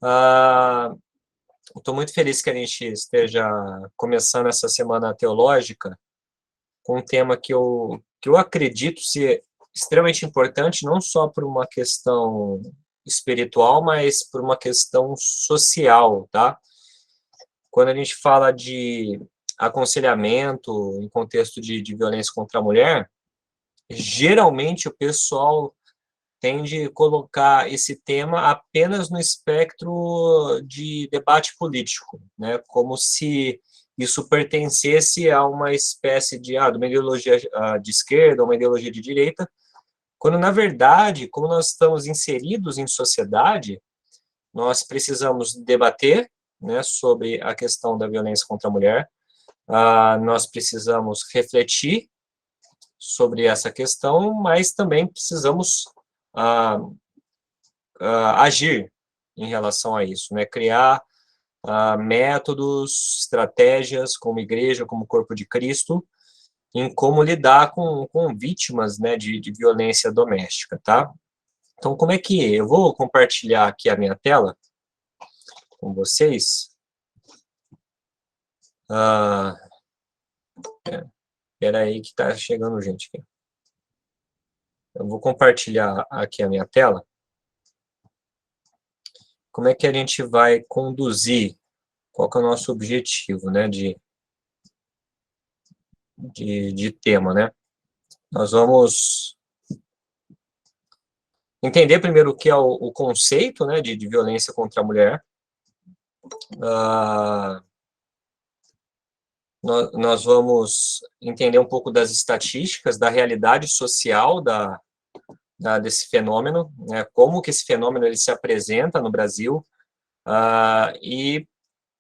Ah, Estou muito feliz que a gente esteja começando essa semana teológica com um tema que eu acredito ser extremamente importante, não só por uma questão espiritual, mas por uma questão social, tá? Quando a gente fala de aconselhamento em contexto de violência contra a mulher, geralmente o pessoal tende a colocar esse tema apenas no espectro de debate político, né? Como se isso pertencesse a uma espécie de uma ideologia de esquerda, uma ideologia de direita, quando, na verdade, como nós estamos inseridos em sociedade, nós precisamos debater, né, sobre a questão da violência contra a mulher, nós precisamos refletir sobre essa questão, mas também precisamos ah, agir em relação a isso, né? Criar métodos, estratégias como igreja, como corpo de Cristo, em como lidar com vítimas, né, de violência doméstica, tá? Então, como é que eu vou compartilhar aqui a minha tela com vocês? Ah, Espera aí que está chegando gente aqui. Eu vou compartilhar aqui a minha tela. Como é que a gente vai conduzir? Qual que é o nosso objetivo, né, de tema, né? Nós vamos entender primeiro o que é o conceito, né, de violência contra a mulher. Ah, nós vamos entender um pouco das estatísticas, da realidade social desse fenômeno, né, como que esse fenômeno ele se apresenta no Brasil, e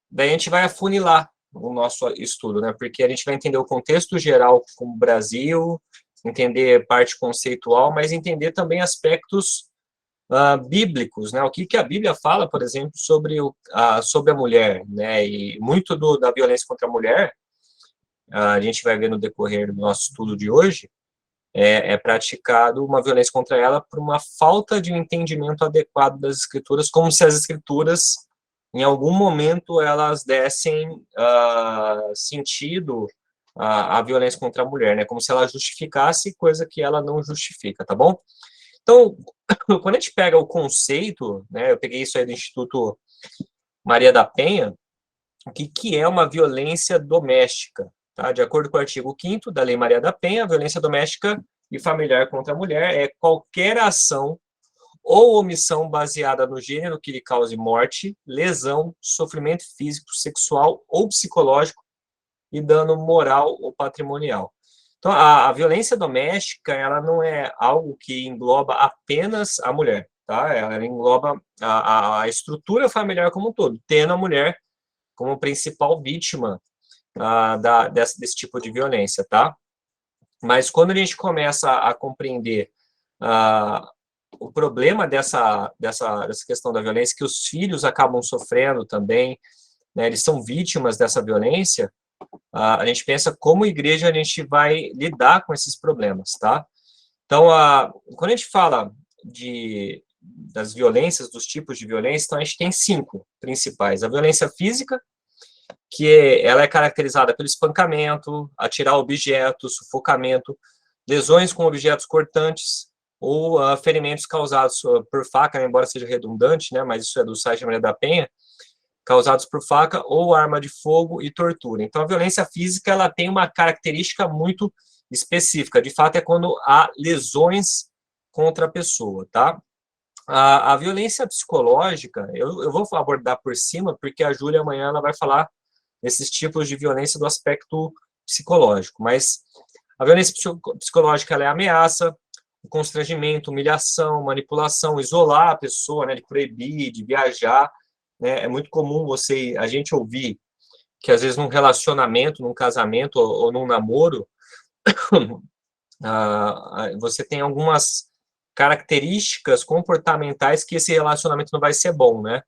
daí a gente vai afunilar o nosso estudo, né, porque a gente vai entender o contexto geral como Brasil, entender parte conceitual, mas entender também aspectos bíblicos, né? O que a Bíblia fala, por exemplo, sobre a mulher, né? E muito da violência contra a mulher, a gente vai ver no decorrer do nosso estudo de hoje, é praticado uma violência contra ela por uma falta de um entendimento adequado das Escrituras, como se as Escrituras, em algum momento, elas dessem sentido à violência contra a mulher, né? Como se ela justificasse coisa que ela não justifica, tá bom? Então, quando a gente pega o conceito, né, eu peguei isso aí do Instituto Maria da Penha, o que é uma violência doméstica? Tá? De acordo com o artigo 5º da Lei Maria da Penha, a violência doméstica e familiar contra a mulher é qualquer ação ou omissão baseada no gênero que lhe cause morte, lesão, sofrimento físico, sexual ou psicológico e dano moral ou patrimonial. Então, a violência doméstica, ela não é algo que engloba apenas a mulher, tá? Ela engloba a estrutura familiar como um todo, tendo a mulher como principal vítima desse tipo de violência, tá? Mas quando a gente começa a compreender o problema dessa questão da violência, que os filhos acabam sofrendo também, né, eles são vítimas dessa violência, a gente pensa como igreja a gente vai lidar com esses problemas, tá? Então, quando a gente fala das violências, dos tipos de violência, então a gente tem 5 principais. A violência física, ela é caracterizada pelo espancamento, atirar objetos, sufocamento, lesões com objetos cortantes ou ferimentos causados por faca, embora seja redundante, né, mas isso é do site Maria da Penha, causados por faca ou arma de fogo e tortura. Então, a violência física ela tem uma característica muito específica. De fato, é quando há lesões contra a pessoa, tá? A violência psicológica, eu vou abordar por cima, porque a Júlia amanhã ela vai falar desses tipos de violência do aspecto psicológico, mas a violência psicológica ela é ameaça, constrangimento, humilhação, manipulação, isolar a pessoa, né, de proibir, de viajar, né? É muito comum a gente ouvir que às vezes num relacionamento, num casamento ou num namoro, você tem algumas características comportamentais que esse relacionamento não vai ser bom, né?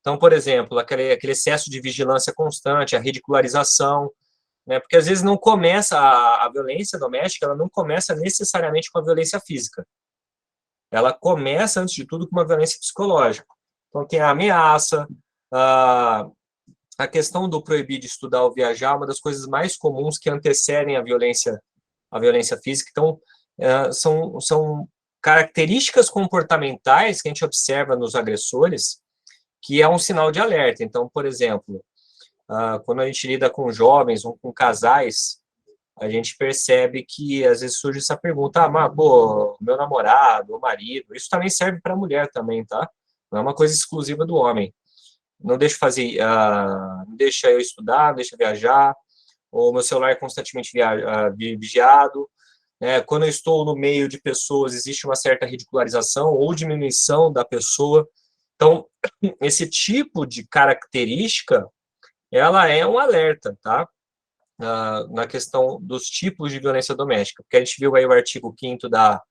Então, por exemplo, aquele excesso de vigilância constante, a ridicularização, né? Porque às vezes não começa a violência doméstica, ela não começa necessariamente com a violência física. Ela começa, antes de tudo, com uma violência psicológica. Então, tem a ameaça, a questão do proibir de estudar ou viajar, uma das coisas mais comuns que antecedem a violência física. Então, são características comportamentais que a gente observa nos agressores, que é um sinal de alerta. Então, por exemplo, quando a gente lida com jovens ou com casais, a gente percebe que às vezes surge essa pergunta, mas, pô, meu namorado, o marido, isso também serve para a mulher também, tá? Não é uma coisa exclusiva do homem. Não deixa fazer, não deixa eu estudar, não deixa eu viajar, ou meu celular é constantemente vigiado. Quando eu estou no meio de pessoas, existe uma certa ridicularização ou diminuição da pessoa. Então, esse tipo de característica, ela é um alerta, tá? Na questão dos tipos de violência doméstica. Porque a gente viu aí o artigo 5º da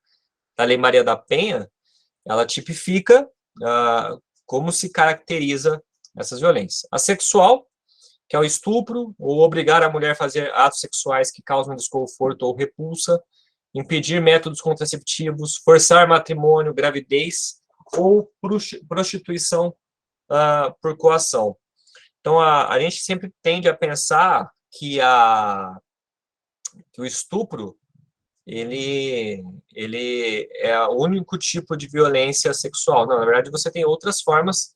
Lei Maria da Penha, ela tipifica como se caracteriza essas violências. A sexual, que é o estupro, ou obrigar a mulher a fazer atos sexuais que causam desconforto ou repulsa, impedir métodos contraceptivos, forçar matrimônio, gravidez ou prostituição por coação. Então, a gente sempre tende a pensar que o estupro ele é o único tipo de violência sexual. Não, na verdade, você tem outras formas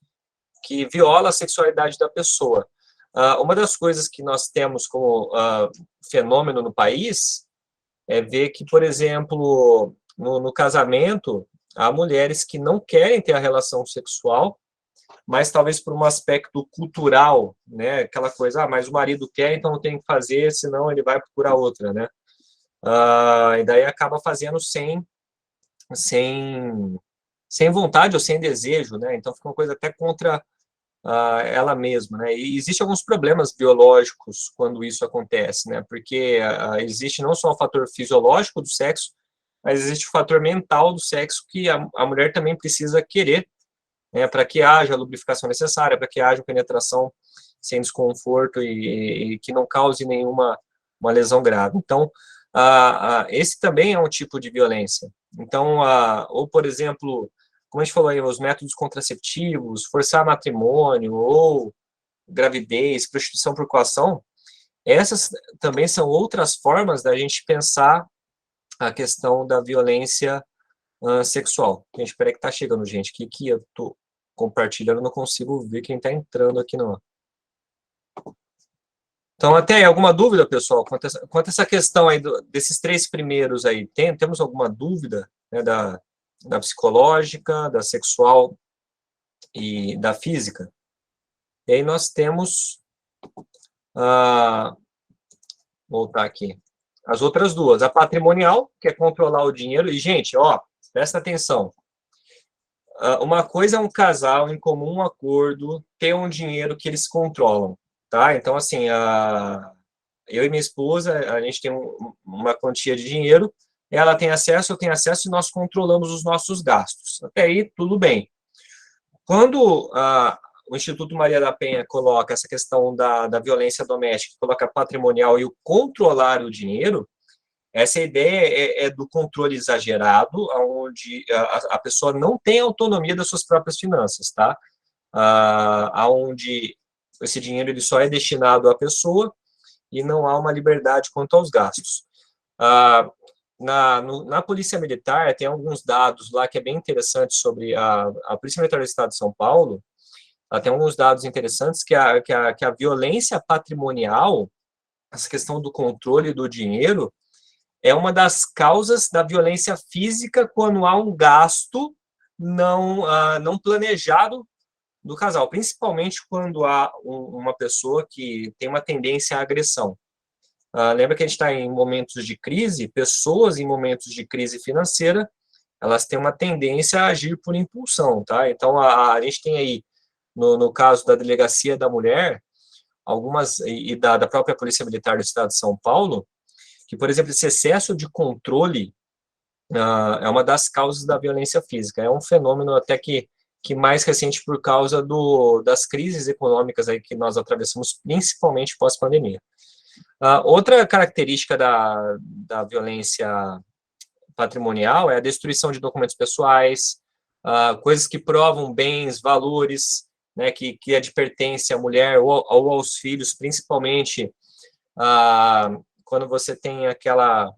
que violam a sexualidade da pessoa. Uma das coisas que nós temos como fenômeno no país é ver que, por exemplo, no casamento, há mulheres que não querem ter a relação sexual, mas talvez por um aspecto cultural, né? Aquela coisa, mas o marido quer, então não tem que fazer, senão ele vai procurar outra, né? E daí acaba fazendo sem, sem vontade ou sem desejo, né? Então fica uma coisa até contra ela mesma, né? E existem alguns problemas biológicos quando isso acontece, né? Porque existe não só o fator fisiológico do sexo, mas existe o fator mental do sexo que a mulher também precisa querer, né? Para que haja a lubrificação necessária, para que haja penetração sem desconforto e que não cause nenhuma uma lesão grave. Então, esse também é um tipo de violência. Então, ou, por exemplo, como a gente falou aí, os métodos contraceptivos, forçar matrimônio ou gravidez, prostituição por coação, essas também são outras formas da gente pensar a questão da violência sexual. Gente, espera que tá chegando, gente, que eu tô compartilhando, não consigo ver quem tá entrando aqui, não. Então, até aí, alguma dúvida, pessoal, quanto a essa questão aí desses 3 primeiros aí? Temos alguma dúvida, né, da psicológica, da sexual e da física? E aí nós temos, voltar aqui, as outras duas. A patrimonial, que é controlar o dinheiro. E, gente, ó, presta atenção. Uma coisa é um casal em comum acordo ter um dinheiro que eles controlam, tá? Então, assim, eu e minha esposa, a gente tem uma quantia de dinheiro, ela tem acesso, eu tenho acesso e nós controlamos os nossos gastos. Até aí, tudo bem. Quando o Instituto Maria da Penha coloca essa questão da violência doméstica, coloca patrimonial e o controlar o dinheiro, essa ideia é do controle exagerado, onde a pessoa não tem autonomia das suas próprias finanças, tá? Onde esse dinheiro ele só é destinado à pessoa e não há uma liberdade quanto aos gastos. Na Polícia Militar, tem alguns dados lá que é bem interessante sobre a Polícia Militar do Estado de São Paulo. Ela tem alguns dados interessantes que a violência patrimonial, essa questão do controle do dinheiro, é uma das causas da violência física quando há um gasto não planejado do casal, principalmente quando há uma pessoa que tem uma tendência à agressão. Lembra que a gente está em momentos de crise, pessoas em momentos de crise financeira, elas têm uma tendência a agir por impulsão, tá? Então, a gente tem aí, no caso da Delegacia da Mulher, algumas, e da própria Polícia Militar do Estado de São Paulo, que, por exemplo, esse excesso de controle é uma das causas da violência física. É um fenômeno até que mais recente por causa das crises econômicas aí que nós atravessamos, principalmente pós-pandemia. Outra característica da violência patrimonial é a destruição de documentos pessoais, coisas que provam bens, valores, né, que é de pertence à mulher ou aos filhos, principalmente quando você tem aquela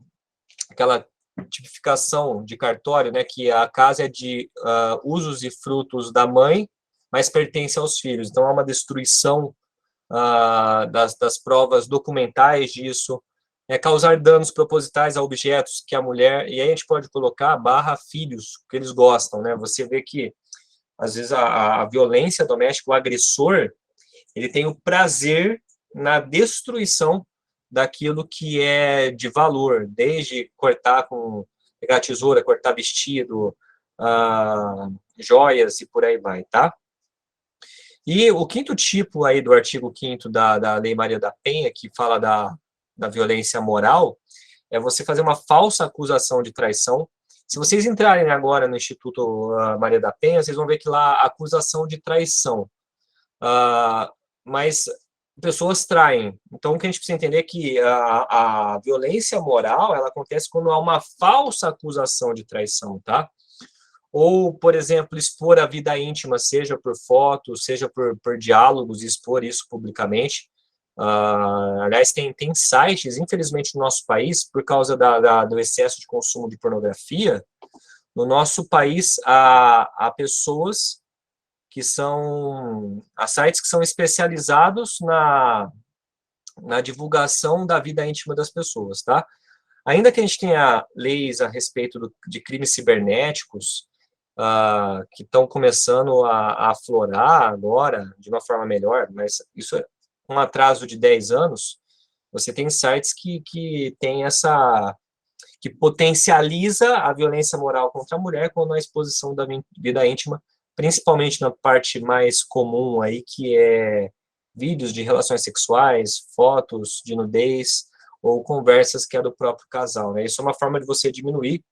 tipificação de cartório, né, que a casa é de usos e frutos da mãe, mas pertence aos filhos. Então, há uma destruição das provas documentais disso, causar danos propositais a objetos que a mulher, e aí a gente pode colocar barra filhos, que eles gostam, né? Você vê que, às vezes, a violência doméstica, o agressor, ele tem o prazer na destruição daquilo que é de valor, desde pegar tesoura, cortar vestido, joias e por aí vai, tá? E o quinto tipo aí do artigo 5º da Lei Maria da Penha, que fala da violência moral, é você fazer uma falsa acusação de traição. Se vocês entrarem agora no Instituto Maria da Penha, vocês vão ver que lá acusação de traição. Mas pessoas traem. Então, o que a gente precisa entender é que a violência moral, ela acontece quando há uma falsa acusação de traição, tá? Ou, por exemplo, expor a vida íntima, seja por fotos, seja por diálogos, expor isso publicamente. Aliás, tem sites, infelizmente, no nosso país, por causa do excesso de consumo de pornografia, no nosso país há pessoas há sites que são especializados na divulgação da vida íntima das pessoas, tá? Ainda que a gente tenha leis a respeito de crimes cibernéticos, que estão começando a aflorar agora, de uma forma melhor, mas isso é um atraso de 10 anos, você tem sites que tem que potencializa a violência moral contra a mulher quando a exposição da vida íntima, principalmente na parte mais comum aí, que é vídeos de relações sexuais, fotos de nudez, ou conversas que é do próprio casal, né? Isso é uma forma de você diminuir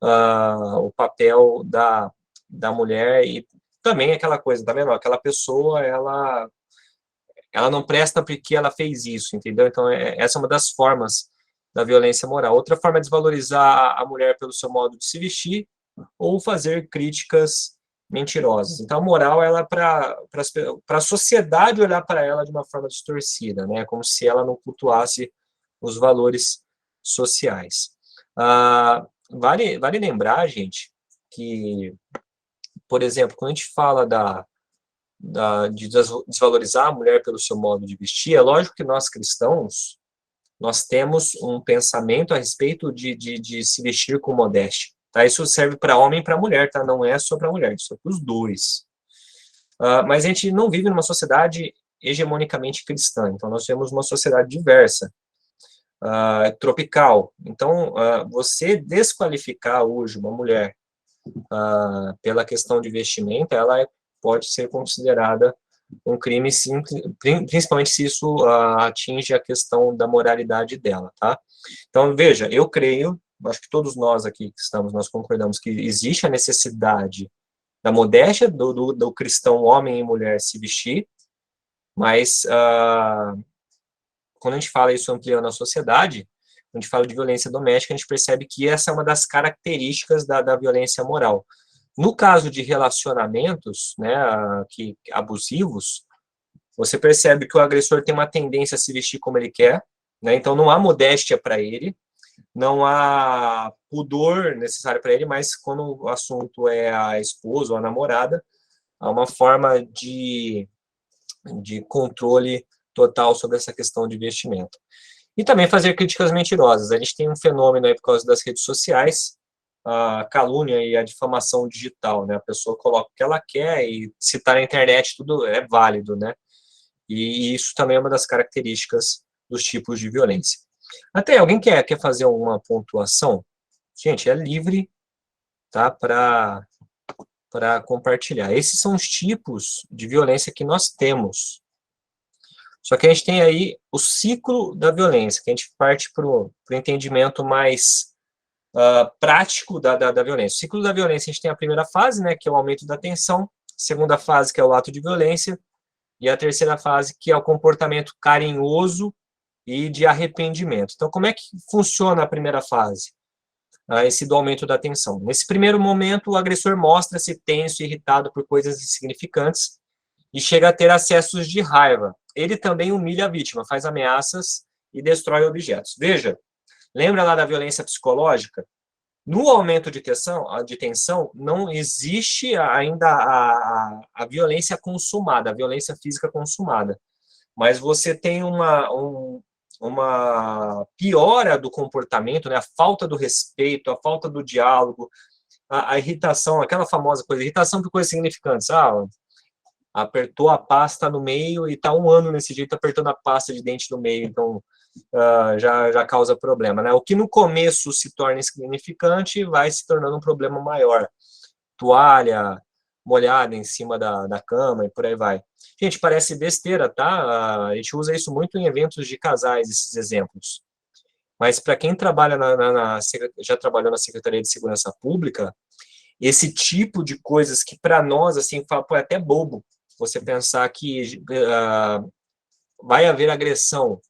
o papel da mulher e também aquela coisa, tá vendo? Aquela pessoa, ela não presta porque ela fez isso, entendeu? Então, essa é uma das formas da violência moral. Outra forma é desvalorizar a mulher pelo seu modo de se vestir ou fazer críticas mentirosas. Então, a moral, ela é para a sociedade olhar para ela de uma forma distorcida, né? Como se ela não cultuasse os valores sociais. Vale lembrar, gente, que, por exemplo, quando a gente fala de desvalorizar a mulher pelo seu modo de vestir, é lógico que nós cristãos, nós temos um pensamento a respeito de se vestir com modéstia. Tá? Isso serve para homem e para mulher, tá? Não é só para mulher, isso é para os dois. Mas a gente não vive numa sociedade hegemonicamente cristã, então nós temos uma sociedade diversa, tropical. Então, você desqualificar hoje uma mulher pela questão de vestimenta, ela pode ser considerada um crime, principalmente se isso atinge a questão da moralidade dela, tá? Então, veja, eu creio, acho que todos nós aqui que estamos, nós concordamos que existe a necessidade da modéstia do cristão homem e mulher se vestir, mas quando a gente fala isso ampliando a sociedade, quando a gente fala de violência doméstica, a gente percebe que essa é uma das características da violência moral. No caso de relacionamentos, né, abusivos, você percebe que o agressor tem uma tendência a se vestir como ele quer, né, então não há modéstia para ele, não há pudor necessário para ele, mas quando o assunto é a esposa ou a namorada, há uma forma de controle total sobre essa questão de vestimento. E também fazer críticas mentirosas. A gente tem um fenômeno aí por causa das redes sociais, a calúnia e a difamação digital, né? A pessoa coloca o que ela quer e se está na internet tudo é válido, né? E isso também é uma das características dos tipos de violência. Até alguém quer fazer uma pontuação? Gente, é livre, tá? Para compartilhar. Esses são os tipos de violência que nós temos. Só que a gente tem aí o ciclo da violência, que a gente parte para o entendimento mais prático da violência. O ciclo da violência, a gente tem a primeira fase, né, que é o aumento da tensão, a segunda fase, que é o ato de violência, e a terceira fase, que é o comportamento carinhoso e de arrependimento. Então, como é que funciona a primeira fase? esse do aumento da tensão. Nesse primeiro momento, o agressor mostra-se tenso e irritado por coisas insignificantes e chega a ter acessos de raiva. Ele também humilha a vítima, faz ameaças e destrói objetos. Veja, lembra lá da violência psicológica? No aumento de tensão não existe ainda a violência consumada, a violência física consumada. Mas você tem uma piora do comportamento, né? A falta do respeito, a falta do diálogo, a irritação, aquela famosa coisa, irritação por coisas significantes. Apertou a pasta no meio e está 1 ano nesse jeito, apertando a pasta de dente no meio, então já causa problema, né? O que no começo se torna insignificante vai se tornando um problema maior. Toalha molhada em cima da cama e por aí vai. Gente, parece besteira, tá? A gente usa isso muito em eventos de casais, esses exemplos. Mas para quem trabalha já trabalhou na Secretaria de Segurança Pública, esse tipo de coisas que para nós, assim, é até bobo, você pensar que vai haver agressão,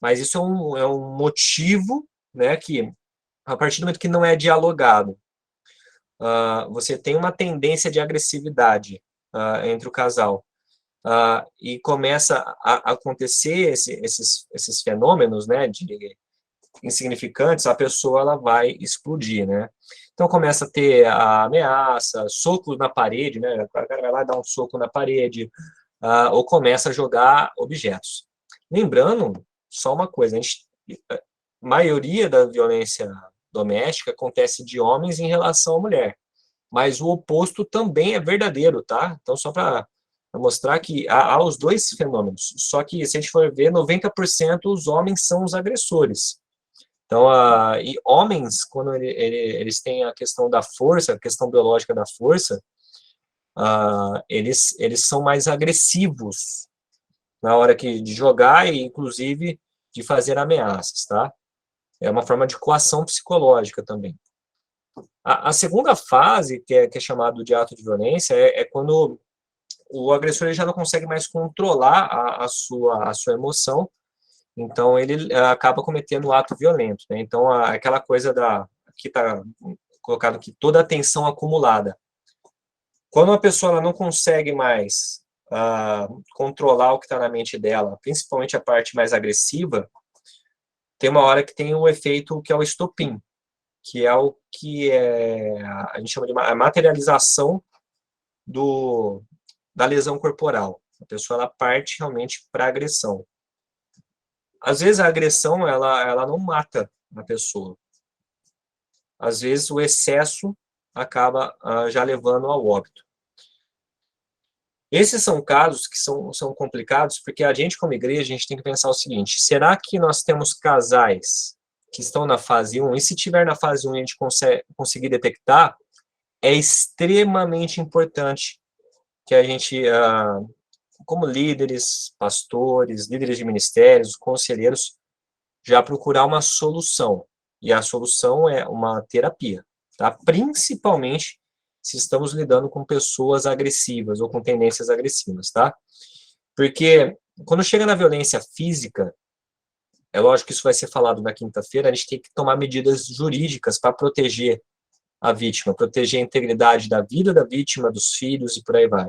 mas isso é um motivo, né, que a partir do momento que não é dialogado, você tem uma tendência de agressividade entre o casal, e começa a acontecer esses fenômenos, né, de insignificantes, a pessoa ela vai explodir, né? Então começa a ter a ameaça, soco na parede, né? O cara vai lá dar um soco na parede, ou começa a jogar objetos. Lembrando só uma coisa, a maioria da violência doméstica acontece de homens em relação à mulher, mas o oposto também é verdadeiro, tá? Então só para mostrar que há os dois fenômenos, só que se a gente for ver, 90% os homens são os agressores. Então, e homens, quando eles têm a questão da força, a questão biológica da força, eles são mais agressivos na hora de jogar e, inclusive, de fazer ameaças, tá? É uma forma de coação psicológica também. A segunda fase, que é chamado de ato de violência, é quando o agressor ele já não consegue mais controlar a sua emoção, então ele acaba cometendo um ato violento, né? Então, aquela coisa que está colocado aqui, toda a tensão acumulada. Quando uma pessoa ela não consegue mais controlar o que está na mente dela, principalmente a parte mais agressiva, tem uma hora que tem o efeito que é o estopim, que é o que a gente chama de a materialização da lesão corporal. A pessoa ela parte realmente para a agressão. Às vezes a agressão ela não mata a pessoa. Às vezes o excesso acaba já levando ao óbito. Esses são casos que são complicados, porque a gente, como igreja, a gente tem que pensar o seguinte: será que nós temos casais que estão na fase 1, e se tiver na fase 1 e a gente conseguir detectar, é extremamente importante que a gente, como líderes, pastores, líderes de ministérios, conselheiros, já procurar uma solução. E a solução é uma terapia, tá? Principalmente se estamos lidando com pessoas agressivas ou com tendências agressivas, tá? Porque quando chega na violência física, é lógico que isso vai ser falado na quinta-feira, a gente tem que tomar medidas jurídicas para proteger a vítima, proteger a integridade da vida da vítima, dos filhos e por aí vai.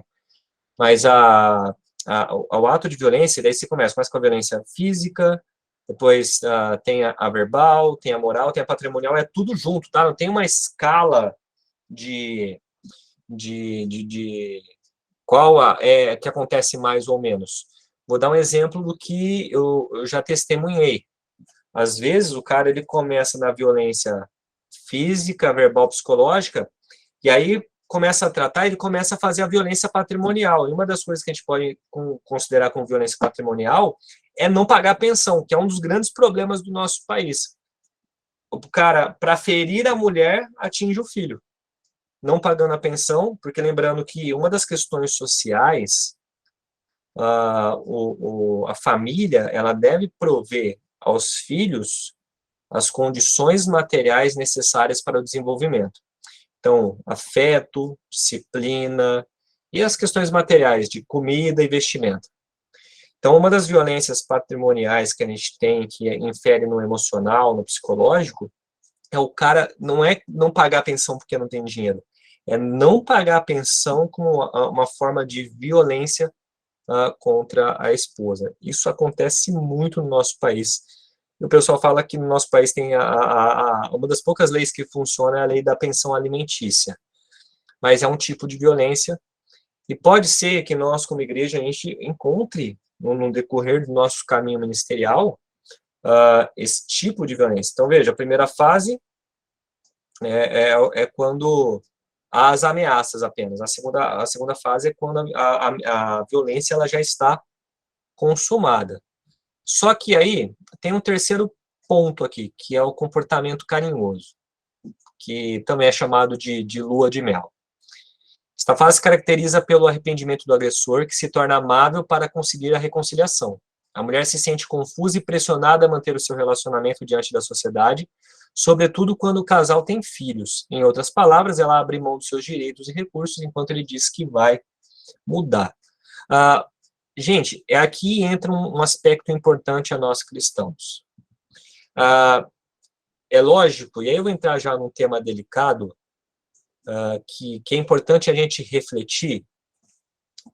Mas o ato de violência, daí você começa com a violência física, depois tem a verbal, tem a moral, tem a patrimonial, é tudo junto, tá? Não tem uma escala de qual é que acontece mais ou menos. Vou dar um exemplo do que eu já testemunhei. Às vezes o cara ele começa na violência física, verbal, psicológica, e aí começa a tratar, ele começa a fazer a violência patrimonial. E uma das coisas que a gente pode considerar como violência patrimonial é não pagar pensão, que é um dos grandes problemas do nosso país. O cara, para ferir a mulher, atinge o filho, não pagando a pensão, porque lembrando que uma das questões sociais, a família, ela deve prover aos filhos as condições materiais necessárias para o desenvolvimento. Então, afeto, disciplina e as questões materiais de comida e vestimenta. Então, uma das violências patrimoniais que a gente tem, que infere no emocional, no psicológico, é o cara, não é não pagar a pensão porque não tem dinheiro, é não pagar a pensão como uma forma de violência contra a esposa. Isso acontece muito no nosso país. E o pessoal fala que no nosso país tem uma das poucas leis que funciona é a lei da pensão alimentícia, mas é um tipo de violência, e pode ser que nós, como igreja, a gente encontre, no decorrer do nosso caminho ministerial, esse tipo de violência. Então, veja, a primeira fase é quando há as ameaças apenas. A segunda fase é quando a violência ela já está consumada. Só que aí tem um terceiro ponto aqui, que é o comportamento carinhoso, que também é chamado de lua de mel. Esta fase se caracteriza pelo arrependimento do agressor, que se torna amável para conseguir a reconciliação. A mulher se sente confusa e pressionada a manter o seu relacionamento diante da sociedade, sobretudo quando o casal tem filhos. Em outras palavras, ela abre mão dos seus direitos e recursos enquanto ele diz que vai mudar. Gente, aqui entra um aspecto importante a nós cristãos. É lógico, e aí eu vou entrar já num tema delicado, que é importante a gente refletir,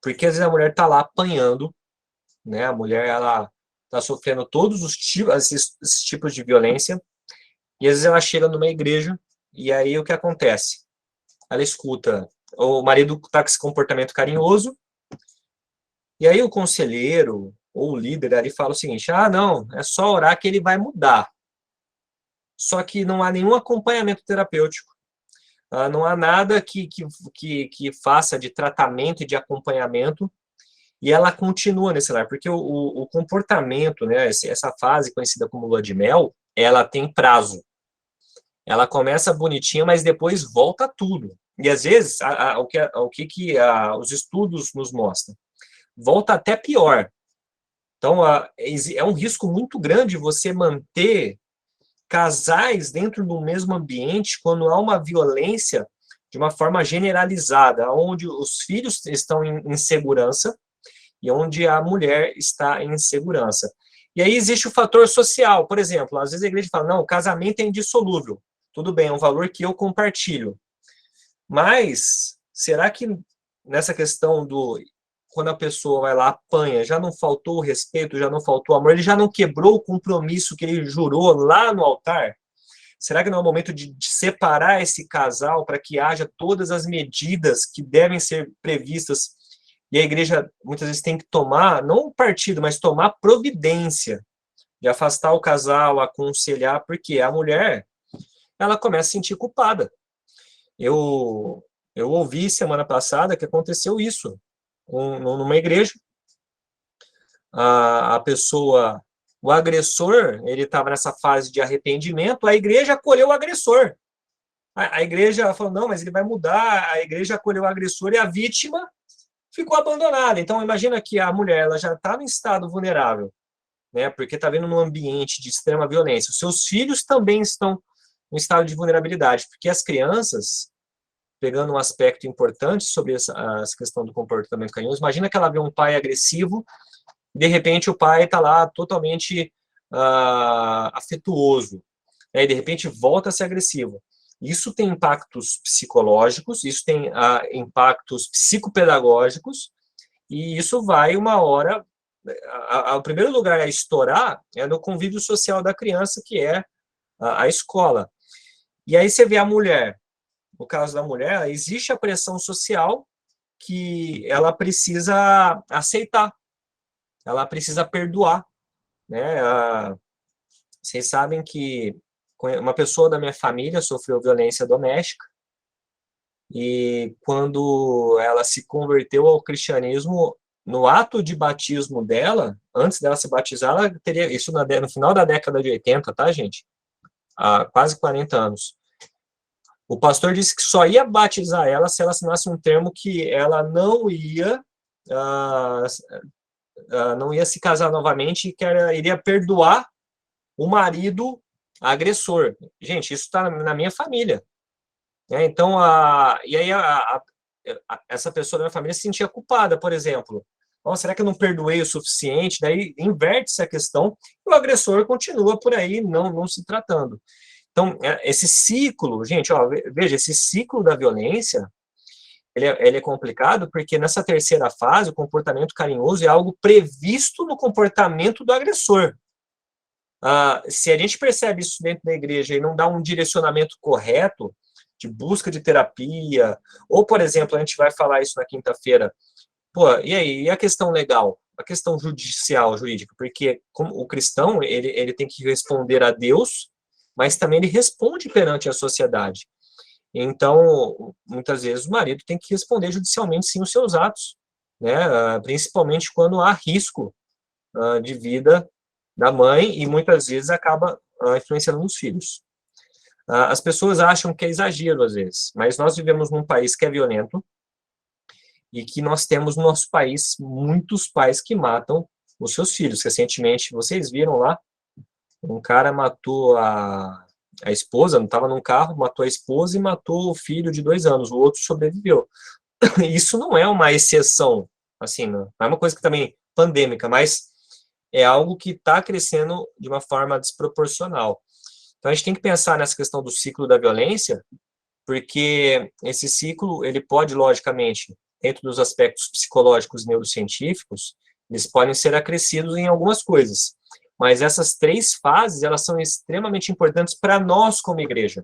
porque às vezes a mulher está lá apanhando, né? A mulher ela está sofrendo todos esses tipos de violência, e às vezes ela chega numa igreja, e aí o que acontece? Ela escuta, o marido está com esse comportamento carinhoso, e aí o conselheiro ou o líder ali fala o seguinte: não, é só orar que ele vai mudar. Só que não há nenhum acompanhamento terapêutico. Não há nada que faça de tratamento e de acompanhamento, e ela continua nesse lar, porque o comportamento, né, essa fase conhecida como lua de mel, ela tem prazo. Ela começa bonitinha, mas depois volta tudo. E às vezes, o que os estudos nos mostram? Volta até pior. Então, é um risco muito grande você manter casais dentro do mesmo ambiente quando há uma violência de uma forma generalizada, onde os filhos estão em insegurança e onde a mulher está em insegurança. E aí existe o fator social. Por exemplo, às vezes a igreja fala: não, o casamento é indissolúvel. Tudo bem, é um valor que eu compartilho. Mas será que nessa questão quando a pessoa vai lá, apanha, já não faltou o respeito, já não faltou o amor, ele já não quebrou o compromisso que ele jurou lá no altar? Será que não é o momento de separar esse casal para que haja todas as medidas que devem ser previstas? E a igreja muitas vezes tem que tomar, não partido, mas tomar providência de afastar o casal, aconselhar, porque a mulher, ela começa a se sentir culpada. Eu ouvi semana passada que aconteceu isso numa igreja. A pessoa, o agressor, ele estava nessa fase de arrependimento, a igreja acolheu o agressor. A igreja falou: não, mas ele vai mudar. A igreja acolheu o agressor e a vítima ficou abandonada. Então, imagina que a mulher ela já está em estado vulnerável, né? Porque está vendo num ambiente de extrema violência. Os seus filhos também estão em estado de vulnerabilidade, porque as crianças, pegando um aspecto importante sobre essa questão do comportamento carinhoso, imagina que ela vê um pai agressivo, e de repente o pai está lá totalmente afetuoso, né? E de repente volta a ser agressivo. Isso tem impactos psicológicos, isso tem impactos psicopedagógicos, e isso vai uma hora. O primeiro lugar a estourar é no convívio social da criança, que é a escola. E aí você vê a mulher. No caso da mulher, existe a pressão social que ela precisa aceitar, ela precisa perdoar, né? Vocês sabem que uma pessoa da minha família sofreu violência doméstica, e quando ela se converteu ao cristianismo, no ato de batismo dela, antes dela se batizar, ela teria isso no final da década de 80, tá, gente? Há quase 40 anos. O pastor disse que só ia batizar ela se ela assinasse um termo que ela não ia se casar novamente, e que ela iria perdoar o marido agressor. Gente, isso está na minha família. Então, e aí essa pessoa da minha família se sentia culpada, por exemplo. Será que eu não perdoei o suficiente? Daí inverte-se a questão e o agressor continua por aí não se tratando. Então, esse ciclo, gente, ó, veja, esse ciclo da violência, ele é complicado porque nessa terceira fase, o comportamento carinhoso é algo previsto no comportamento do agressor. Se a gente percebe isso dentro da igreja e não dá um direcionamento correto de busca de terapia, ou, por exemplo, a gente vai falar isso na quinta-feira, pô, e aí, e a questão legal? A questão judicial, jurídica, porque como o cristão, ele tem que responder a Deus, mas também ele responde perante a sociedade. Então, muitas vezes o marido tem que responder judicialmente sim os seus atos, né? Principalmente quando há risco de vida da mãe e muitas vezes acaba influenciando nos filhos. As pessoas acham que é exagero às vezes, mas nós vivemos num país que é violento e que nós temos no nosso país muitos pais que matam os seus filhos. Recentemente, vocês viram lá, um cara matou a esposa, não estava num carro, matou a esposa e matou o filho de 2 anos, o outro sobreviveu. Isso não é uma exceção, assim, não é uma coisa que também pandêmica, mas é algo que está crescendo de uma forma desproporcional. Então, a gente tem que pensar nessa questão do ciclo da violência, porque esse ciclo, ele pode, logicamente, dentro dos aspectos psicológicos e neurocientíficos, eles podem ser acrescidos em algumas coisas. Mas essas 3 fases, elas são extremamente importantes para nós como igreja.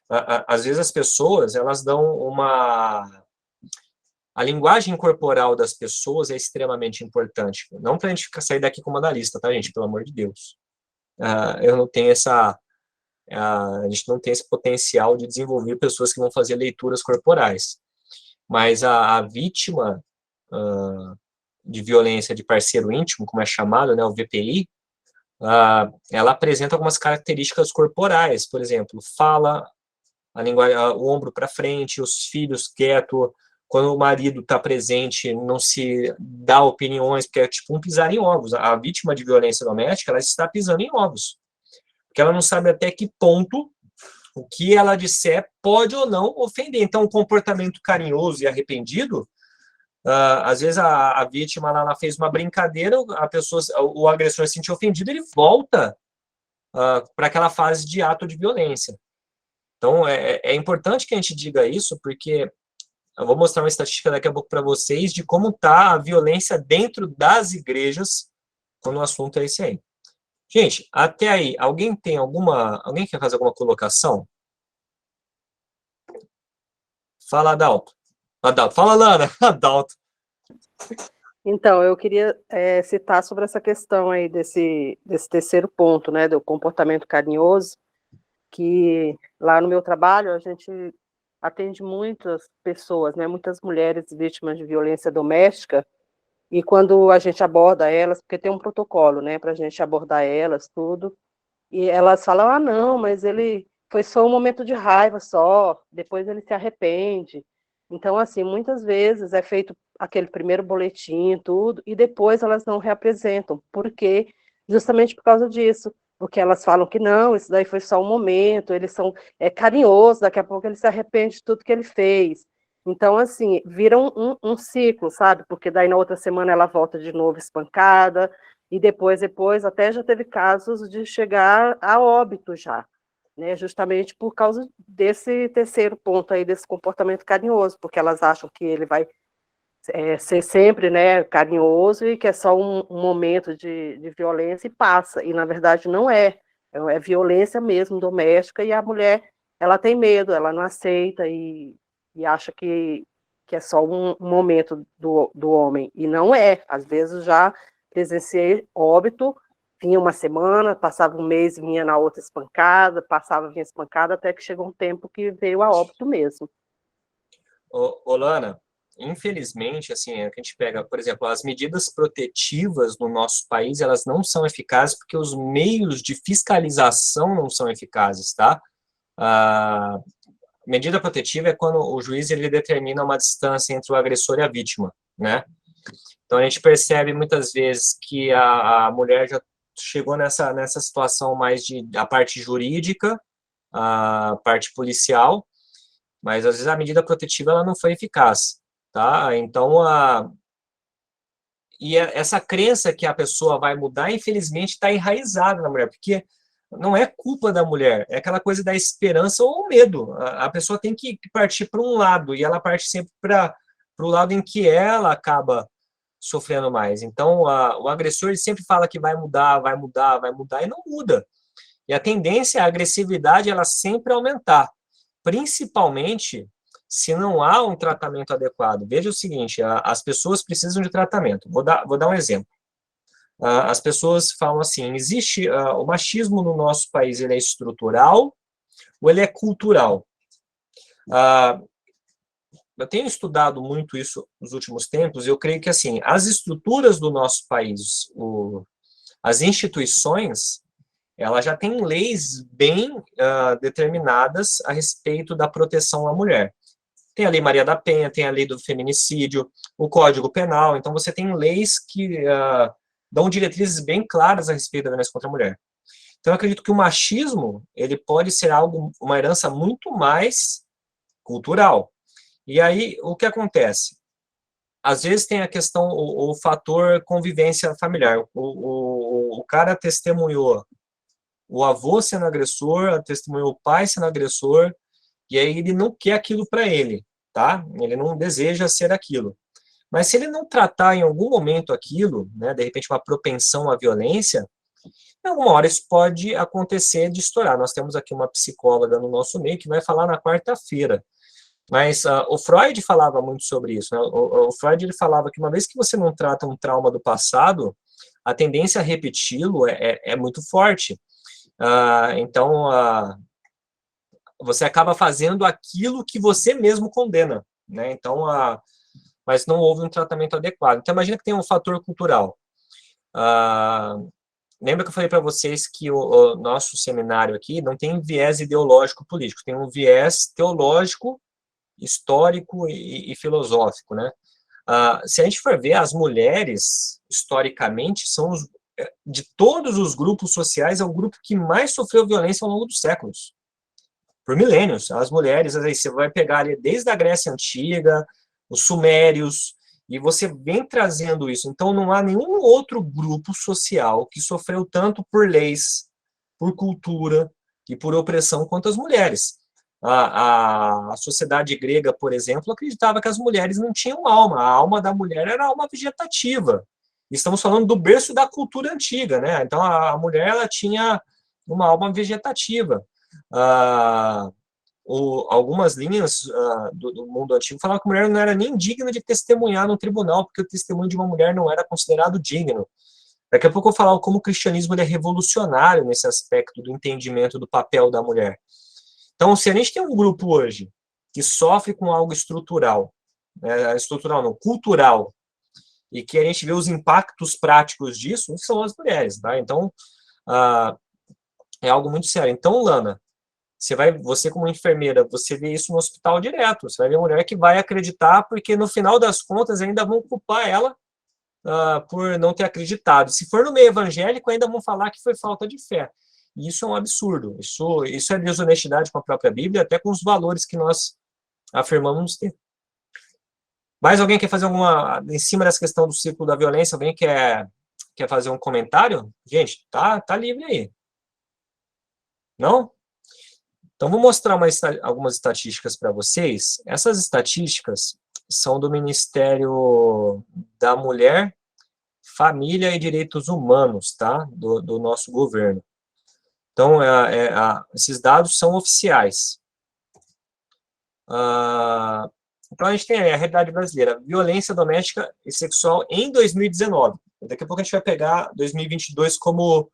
Às vezes as pessoas, elas dão uma... A linguagem corporal das pessoas é extremamente importante. Não para a gente sair daqui como analista, tá, gente? Pelo amor de Deus. Eu não tenho essa... A gente não tem esse potencial de desenvolver pessoas que vão fazer leituras corporais. Mas a vítima de violência de parceiro íntimo, como é chamado, né, o VPI, ela apresenta algumas características corporais, por exemplo, fala, a linguagem, o ombro para frente, os filhos quieto, quando o marido está presente, não se dá opiniões, porque é tipo um pisar em ovos. A vítima de violência doméstica, ela está pisando em ovos, porque ela não sabe até que ponto o que ela disser pode ou não ofender. Então, o comportamento carinhoso e arrependido, às vezes a vítima lá, ela fez uma brincadeira, a pessoa, o agressor se sentiu ofendido, ele volta para aquela fase de ato de violência. Então, é importante que a gente diga isso, porque eu vou mostrar uma estatística daqui a pouco para vocês de como está a violência dentro das igrejas quando o assunto é esse aí. Gente, até aí, alguém quer fazer alguma colocação? Fala, Adalto. Adalto. Fala, Lana. Adalto. Então, eu queria citar sobre essa questão aí desse terceiro ponto, né, do comportamento carinhoso, que lá no meu trabalho a gente atende muitas pessoas, né, muitas mulheres vítimas de violência doméstica, e quando a gente aborda elas, porque tem um protocolo, né, para a gente abordar elas, tudo, e elas falam, ah, não, mas ele foi só um momento de raiva só, depois ele se arrepende. Então, assim, muitas vezes é feito aquele primeiro boletim, tudo, e depois elas não reapresentam. Por quê? Justamente por causa disso. Porque elas falam que não, isso daí foi só um momento, eles são carinhosos, daqui a pouco ele se arrepende de tudo que ele fez. Então, assim, vira um ciclo, sabe? Porque daí na outra semana ela volta de novo espancada, e depois, até já teve casos de chegar a óbito já, né? Justamente por causa desse terceiro ponto aí, desse comportamento carinhoso, porque elas acham que ele vai ser sempre, né, carinhoso e que é só um momento de violência e passa, e na verdade não é violência mesmo doméstica, e a mulher, ela tem medo, ela não aceita e acha que é só um momento do homem, e não é, às vezes já presenciei óbito, vinha uma semana, passava um mês, vinha na outra espancada, vinha espancada, até que chegou um tempo que veio a óbito mesmo. Ô, Lana, infelizmente, assim, a gente pega, por exemplo, as medidas protetivas no nosso país, elas não são eficazes porque os meios de fiscalização não são eficazes, tá? A medida protetiva é quando o juiz ele determina uma distância entre o agressor e a vítima, né? Então, a gente percebe muitas vezes que a mulher já chegou nessa situação mais de a parte jurídica, a parte policial, mas às vezes a medida protetiva ela não foi eficaz, tá? Então, essa crença que a pessoa vai mudar, infelizmente, está enraizada na mulher, porque não é culpa da mulher, é aquela coisa da esperança ou medo. A pessoa tem que partir para um lado, e ela parte sempre para o lado em que ela acaba sofrendo mais. Então, o agressor ele sempre fala que vai mudar, vai mudar, vai mudar, e não muda. E a tendência, a agressividade, ela sempre aumentar, principalmente se não há um tratamento adequado. Veja o seguinte, as pessoas precisam de tratamento. Vou dar um exemplo. As pessoas falam assim, existe o machismo no nosso país, ele é estrutural ou ele é cultural? Eu tenho estudado muito isso nos últimos tempos, e eu creio que assim, as estruturas do nosso país, as instituições, elas já têm leis bem determinadas a respeito da proteção à mulher. Tem a Lei Maria da Penha, tem a Lei do Feminicídio, o Código Penal, então você tem leis que dão diretrizes bem claras a respeito da violência contra a mulher. Então eu acredito que o machismo, ele pode ser uma herança muito mais cultural. E aí, o que acontece? Às vezes tem a questão, o fator convivência familiar. O cara testemunhou o avô sendo agressor, testemunhou o pai sendo agressor, e aí ele não quer aquilo para ele, tá? Ele não deseja ser aquilo. Mas se ele não tratar em algum momento aquilo, né, de repente uma propensão à violência, em alguma hora isso pode acontecer de estourar. Nós temos aqui uma psicóloga no nosso meio que vai falar na quarta-feira. Mas o Freud falava muito sobre isso, né? O Freud ele falava que uma vez que você não trata um trauma do passado, a tendência a repeti-lo é muito forte. Então, você acaba fazendo aquilo que você mesmo condena, né? Então, mas não houve um tratamento adequado. Então, imagina que tem um fator cultural. Lembra que eu falei para vocês que o nosso seminário aqui não tem viés ideológico político, tem um viés teológico, histórico e filosófico, né? Se a gente for ver, as mulheres, historicamente, são de todos os grupos sociais, é o grupo que mais sofreu violência ao longo dos séculos. Por milênios. As mulheres, aí você vai pegar ali desde a Grécia Antiga, os Sumérios, e você vem trazendo isso. Então, não há nenhum outro grupo social que sofreu tanto por leis, por cultura e por opressão quanto as mulheres. A sociedade grega, por exemplo, acreditava que as mulheres não tinham alma. A alma da mulher era a alma vegetativa. Estamos falando do berço da cultura antiga, né? Então, a mulher ela tinha uma alma vegetativa. Algumas linhas do mundo antigo falavam que a mulher não era nem digna de testemunhar no tribunal, porque o testemunho de uma mulher não era considerado digno. Daqui a pouco eu vou falar como o cristianismo é revolucionário nesse aspecto do entendimento do papel da mulher. Então, se a gente tem um grupo hoje que sofre com algo estrutural, estrutural não, cultural, e que a gente vê os impactos práticos disso, são as mulheres, tá? Então, é algo muito sério. Então, Lana, você como enfermeira, você vê isso no hospital direto, você vai ver mulher que vai acreditar, porque no final das contas ainda vão culpar ela por não ter acreditado. Se for no meio evangélico, ainda vão falar que foi falta de fé. E isso é um absurdo. Isso é desonestidade com a própria Bíblia, até com os valores que nós afirmamos ter. Mais alguém quer fazer em cima dessa questão do ciclo da violência, alguém quer fazer um comentário? Gente, tá livre aí. Não? Então, vou mostrar algumas estatísticas para vocês. Essas estatísticas são do Ministério da Mulher, Família e Direitos Humanos, tá? Do nosso governo. Então, esses dados são oficiais. Então, a gente tem a realidade brasileira, violência doméstica e sexual em 2019. Daqui a pouco a gente vai pegar 2022 como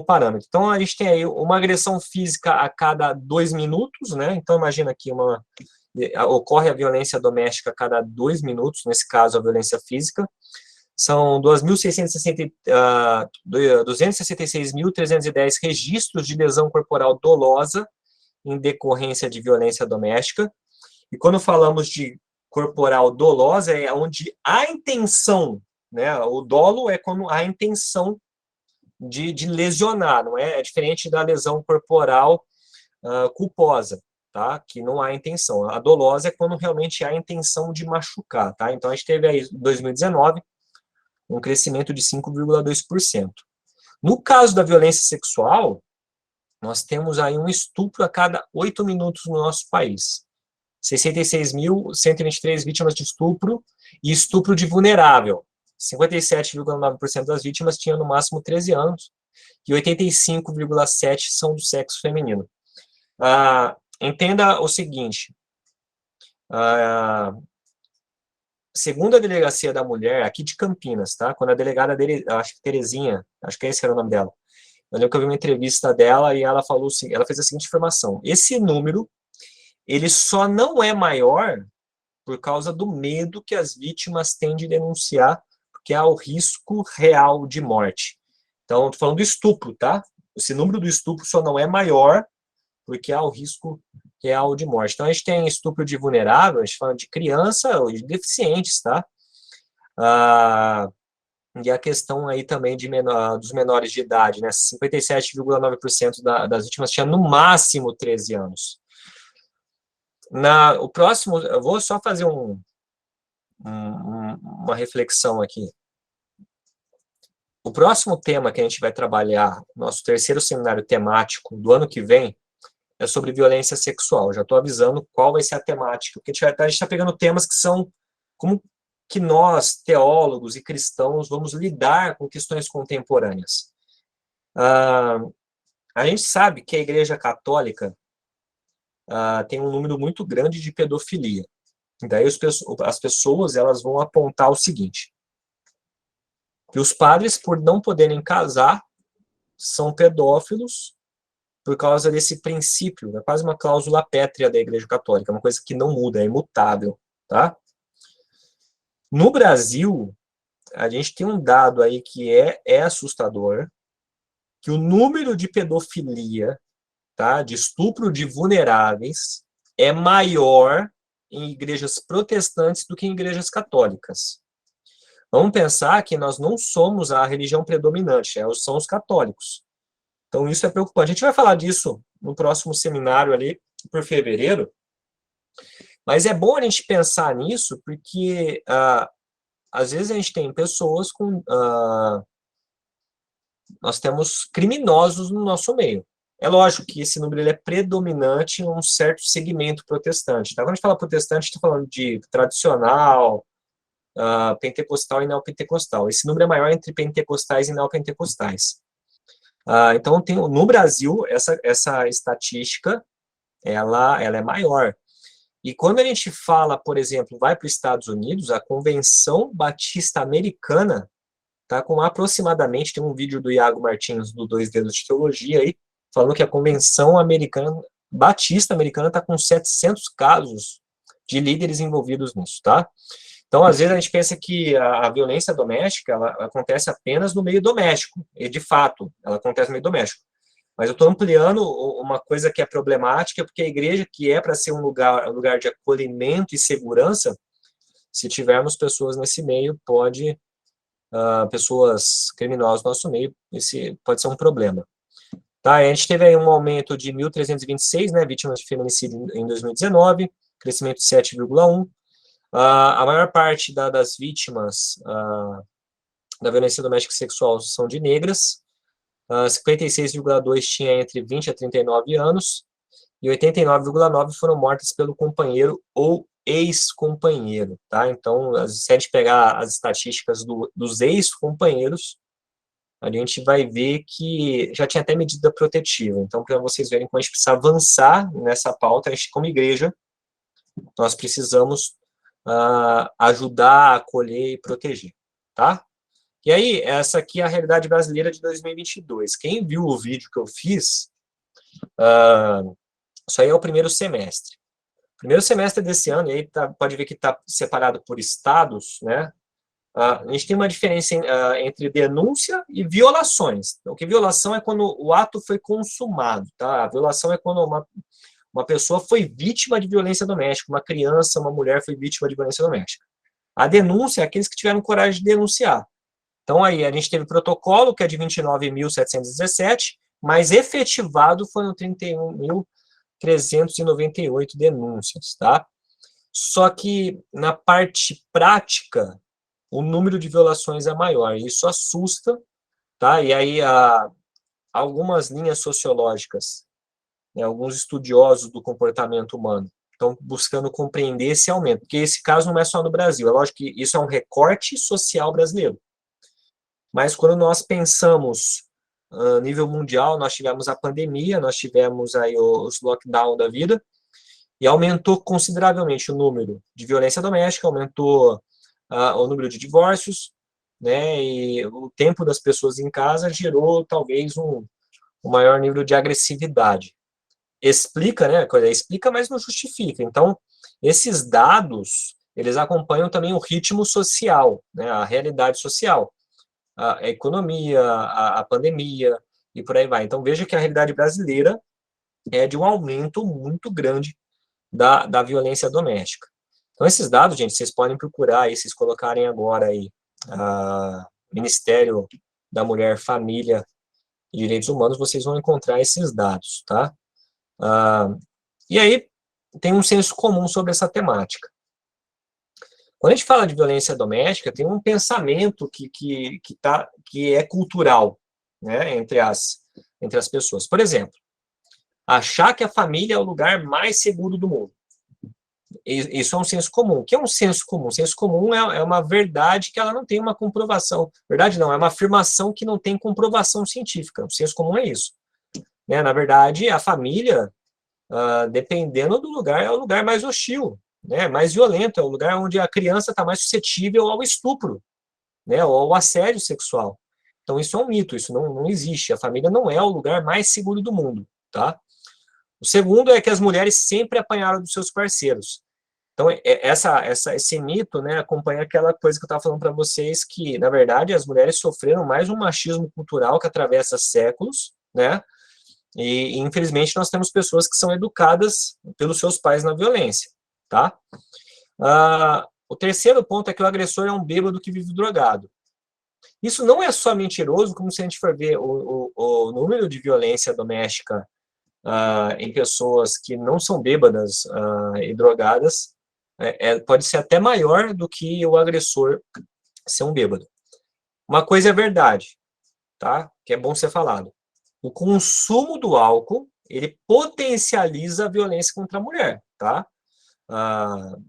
parâmetro. Então, a gente tem aí uma agressão física a cada 2 minutos, né? Então, imagina que ocorre a violência doméstica a cada 2 minutos, nesse caso, a violência física. São 266.310 registros de lesão corporal dolosa em decorrência de violência doméstica. E quando falamos de corporal dolosa, é onde há intenção, né? O dolo é quando há intenção de lesionar, não é? É diferente da lesão corporal culposa, tá? Que não há intenção. A dolosa é quando realmente há intenção de machucar, tá? Então, a gente teve aí, em 2019, um crescimento de 5,2%. No caso da violência sexual, nós temos aí um estupro a cada 8 minutos no nosso país. 66.123 vítimas de estupro e estupro de vulnerável. 57,9% das vítimas tinham no máximo 13 anos e 85,7% são do sexo feminino. Entenda o seguinte, segundo a Delegacia da Mulher, aqui de Campinas, tá? Quando a delegada dele, acho que Terezinha, acho que esse era o nome dela, eu lembro que eu vi uma entrevista dela e ela falou assim, ela fez a seguinte afirmação: esse número, ele só não é maior por causa do medo que as vítimas têm de denunciar, porque há o risco real de morte. Então, estou falando do estupro, tá? Esse número do estupro só não é maior porque há o risco real de morte. Então, a gente tem estupro de vulnerável, a gente fala de criança ou de deficientes, tá? E a questão aí também dos menores de idade, né? 57,9% das vítimas tinham no máximo 13 anos. O próximo, eu vou só fazer uma reflexão aqui. O próximo tema que a gente vai trabalhar, nosso terceiro seminário temático do ano que vem, é sobre violência sexual. Já estou avisando qual vai ser a temática, porque a gente está pegando temas que são como que nós, teólogos e cristãos, vamos lidar com questões contemporâneas. A gente sabe que a Igreja Católica tem um número muito grande de pedofilia. Daí as pessoas elas vão apontar o seguinte: que os padres, por não poderem casar, são pedófilos por causa desse princípio, é quase uma cláusula pétrea da Igreja Católica, uma coisa que não muda, é imutável, tá? No Brasil, a gente tem um dado aí que é assustador, que o número de pedofilia, tá, de estupro de vulneráveis, é maior em igrejas protestantes do que em igrejas católicas. Vamos pensar que nós não somos a religião predominante, são os católicos. Então, isso é preocupante. A gente vai falar disso no próximo seminário ali, por fevereiro, mas é bom a gente pensar nisso, porque às vezes a gente tem pessoas com... nós temos criminosos no nosso meio. É lógico que esse número ele é predominante em um certo segmento protestante. Tá? Quando a gente fala protestante, a gente está falando de tradicional, pentecostal e neopentecostal. Esse número é maior entre pentecostais e neopentecostais. Então, no Brasil, essa estatística, ela é maior. E quando a gente fala, por exemplo, vai para os Estados Unidos, a Convenção Batista Americana está com aproximadamente, tem um vídeo do Iago Martins, do Dois Dedos de Teologia, aí, falando que a Convenção Batista Americana está com 700 casos de líderes envolvidos nisso, tá? Então, às vezes, a gente pensa que a violência doméstica ela acontece apenas no meio doméstico, e, de fato, ela acontece no meio doméstico. Mas eu estou ampliando uma coisa que é problemática, porque a igreja, que é para ser um lugar de acolhimento e segurança, se tivermos pessoas nesse meio, pessoas criminosas no nosso meio, esse pode ser um problema. Tá, a gente teve aí um aumento de 1.326, né, vítimas de feminicídio em 2019, crescimento de 7,1%. A maior parte das vítimas da violência doméstica e sexual são de negras, 56,2% tinha entre 20 a 39 anos, e 89,9% foram mortas pelo companheiro ou ex-companheiro, tá? Então, se a gente pegar as estatísticas dos ex-companheiros, a gente vai ver que já tinha até medida protetiva. Então, para vocês verem como a gente precisa avançar nessa pauta, a gente, como igreja, nós precisamos ajudar, acolher e proteger, tá? E aí, essa aqui é a realidade brasileira de 2022. Quem viu o vídeo que eu fiz, isso aí é o primeiro semestre. Primeiro semestre desse ano, e aí pode ver que está separado por estados, né? A gente tem uma diferença entre denúncia e violações. Então, que violação é quando o ato foi consumado, tá? A violação é quando uma pessoa foi vítima de violência doméstica, uma criança, uma mulher foi vítima de violência doméstica. A denúncia é aqueles que tiveram coragem de denunciar. Então, aí, a gente teve protocolo, que é de 29.717, mas efetivado foram 31.398 denúncias, tá? Só que, na parte prática, o número de violações é maior, e isso assusta, tá? E aí, algumas linhas sociológicas, né, alguns estudiosos do comportamento humano estão buscando compreender esse aumento, porque esse caso não é só no Brasil, é lógico que isso é um recorte social brasileiro, mas quando nós pensamos a nível mundial, nós tivemos a pandemia, nós tivemos aí os lockdown da vida, e aumentou consideravelmente o número de violência doméstica, aumentou o número de divórcios, né, e o tempo das pessoas em casa gerou talvez um maior nível de agressividade. Explica, né, explica, mas não justifica. Então, esses dados, eles acompanham também o ritmo social, né, a realidade social, a economia, a pandemia, e por aí vai. Então, veja que a realidade brasileira é de um aumento muito grande da violência doméstica. Então, esses dados, gente, vocês podem procurar aí, vocês colocarem agora aí, Ministério da Mulher, Família e Direitos Humanos, vocês vão encontrar esses dados, tá? E aí, tem um senso comum sobre essa temática. Quando a gente fala de violência doméstica, tem um pensamento que é cultural, né, entre as pessoas. Por exemplo, achar que a família é o lugar mais seguro do mundo. Isso é um senso comum. O que é um senso comum? Senso comum é uma verdade que ela não tem uma comprovação. Verdade não, é uma afirmação que não tem comprovação científica. O senso comum é isso. Né? Na verdade, a família, dependendo do lugar, é o lugar mais hostil, né? Mais violento, é o lugar onde a criança está mais suscetível ao estupro, né? Ou ao assédio sexual. Então, isso é um mito, isso não existe. A família não é o lugar mais seguro do mundo, tá? O segundo é que as mulheres sempre apanharam dos seus parceiros. Então, esse mito, né, acompanha aquela coisa que eu estava falando para vocês, que, na verdade, as mulheres sofreram mais um machismo cultural que atravessa séculos, né, e infelizmente, nós temos pessoas que são educadas pelos seus pais na violência, tá? O terceiro ponto é que o agressor é um bêbado que vive drogado. Isso não é só mentiroso, como se a gente for ver o número de violência doméstica em pessoas que não são bêbadas e drogadas, pode ser até maior do que o agressor ser um bêbado. Uma coisa é verdade, tá? Que é bom ser falado. O consumo do álcool, ele potencializa a violência contra a mulher, tá?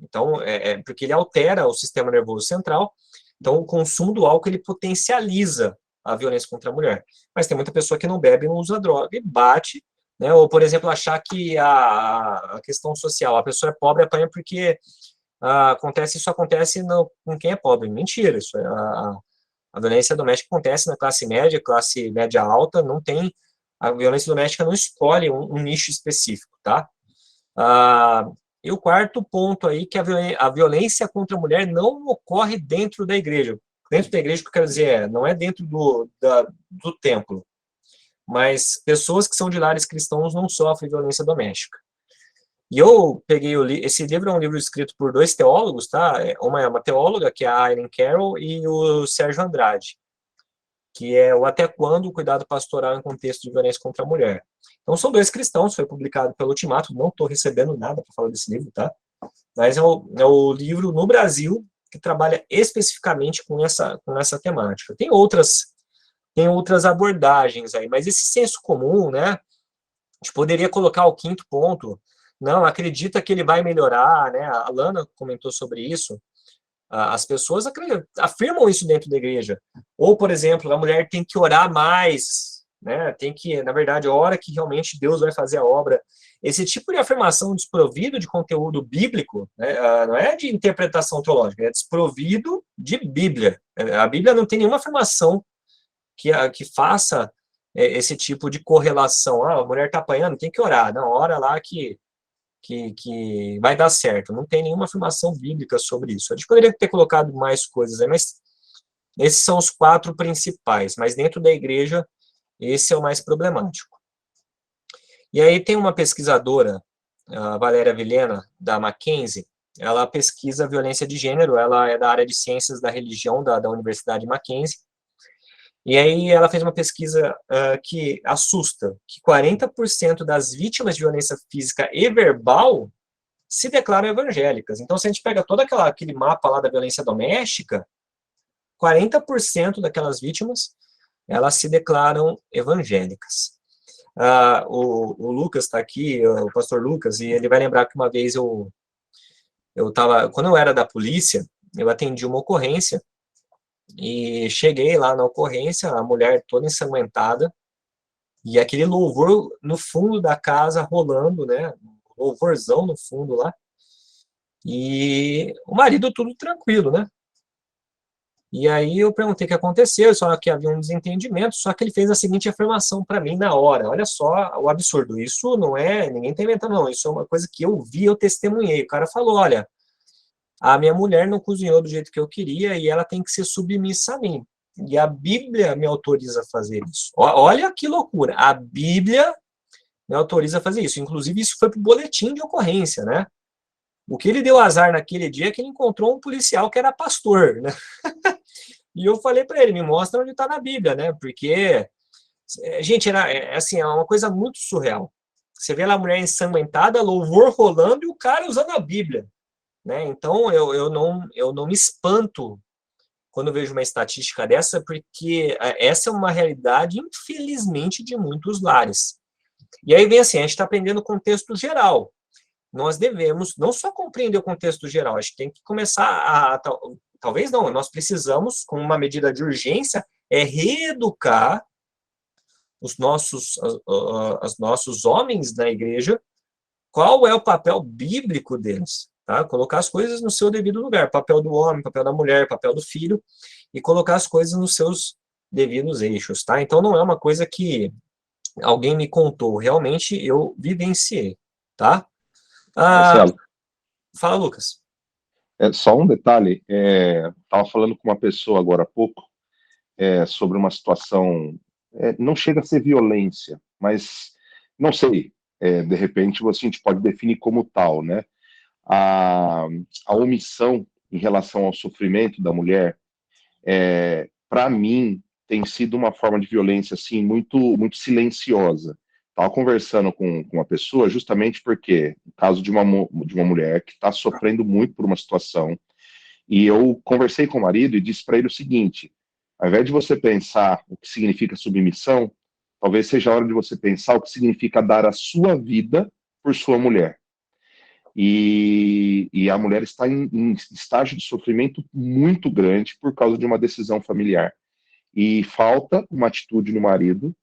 Então, porque ele altera o sistema nervoso central, então o consumo do álcool, ele potencializa a violência contra a mulher. Mas tem muita pessoa que não bebe, não usa droga e bate, né? Ou, por exemplo, achar que a questão social, a pessoa é pobre, apanha porque isso acontece com quem é pobre. Mentira, isso a violência doméstica acontece na classe média alta, não tem, a violência doméstica não escolhe um nicho específico, tá? E o quarto ponto aí, que a violência contra a mulher não ocorre dentro da igreja. Dentro da igreja, o que eu quero dizer não é dentro do templo, mas pessoas que são de lares cristãos não sofrem violência doméstica. E eu peguei esse livro é um livro escrito por dois teólogos, tá? Uma é uma teóloga, que é a Irene Carroll, e o Sérgio Andrade, que é o Até Quando o Cuidado Pastoral em Contexto de Violência contra a Mulher. Então, são dois cristãos, foi publicado pelo Ultimato, não estou recebendo nada para falar desse livro, tá? Mas é o livro no Brasil que trabalha especificamente com essa temática. Tem outras abordagens aí, mas esse senso comum, né? A gente poderia colocar o quinto ponto, não, acredita que ele vai melhorar, né? A Lana comentou sobre isso. As pessoas afirmam isso dentro da igreja. Ou, por exemplo, a mulher tem que orar mais, né? Tem que, na verdade, a hora que realmente Deus vai fazer a obra. Esse tipo de afirmação desprovido de conteúdo bíblico, né? Não é de interpretação teológica, é desprovido de Bíblia. A Bíblia não tem nenhuma afirmação que faça esse tipo de correlação. A mulher está apanhando, tem que orar. Não, ora lá que vai dar certo. Não tem nenhuma afirmação bíblica sobre isso. A gente poderia ter colocado mais coisas aí, mas esses são os 4 principais. Mas dentro da igreja, esse é o mais problemático. E aí tem uma pesquisadora, a Valéria Vilhena, da Mackenzie, ela pesquisa violência de gênero, ela é da área de ciências da religião da Universidade Mackenzie, e aí ela fez uma pesquisa que assusta, que 40% das vítimas de violência física e verbal se declaram evangélicas. Então, se a gente pega todo aquele mapa lá da violência doméstica, 40% daquelas vítimas elas se declaram evangélicas. O Lucas está aqui, o pastor Lucas, e ele vai lembrar que uma vez quando eu era da polícia, eu atendi uma ocorrência, e cheguei lá na ocorrência, a mulher toda ensanguentada, e aquele louvor no fundo da casa rolando, né? Louvorzão no fundo lá. E o marido tudo tranquilo, né? E aí eu perguntei o que aconteceu, só que havia um desentendimento, só que ele fez a seguinte afirmação para mim na hora. Olha só o absurdo. Isso não é, ninguém está inventando, não. Isso é uma coisa que eu vi, eu testemunhei. O cara falou, olha, a minha mulher não cozinhou do jeito que eu queria e ela tem que ser submissa a mim. E a Bíblia me autoriza a fazer isso. Olha que loucura. A Bíblia me autoriza a fazer isso. Inclusive, isso foi para o boletim de ocorrência, né? O que ele deu azar naquele dia é que ele encontrou um policial que era pastor, né? E eu falei para ele, me mostra onde está na Bíblia, né? Porque, gente, assim, é uma coisa muito surreal. Você vê lá a mulher ensanguentada, louvor rolando e o cara usando a Bíblia, né? Então, eu não me espanto quando eu vejo uma estatística dessa, porque essa é uma realidade, infelizmente, de muitos lares. E aí vem assim, a gente está aprendendo o contexto geral. Nós devemos não só compreender o contexto geral, a gente tem que começar talvez não, nós precisamos, com uma medida de urgência, reeducar os nossos homens na igreja, qual é o papel bíblico deles, tá? Colocar as coisas no seu devido lugar, papel do homem, papel da mulher, papel do filho, e colocar as coisas nos seus devidos eixos, tá? Então não é uma coisa que alguém me contou, realmente eu vivenciei, tá? Marcelo, Fala, Lucas. só um detalhe, estava falando com uma pessoa agora há pouco sobre uma situação, não chega a ser violência, mas não sei, de repente a gente pode definir como tal, né? A, a omissão em relação ao sofrimento da mulher, para mim, tem sido uma forma de violência assim muito, muito silenciosa. Estava conversando com uma pessoa justamente porque, no caso de uma mulher que está sofrendo muito por uma situação, e eu conversei com o marido e disse para ele o seguinte: ao invés de você pensar o que significa submissão, talvez seja a hora de você pensar o que significa dar a sua vida por sua mulher. E a mulher está em estágio de sofrimento muito grande por causa de uma decisão familiar. E falta uma atitude no marido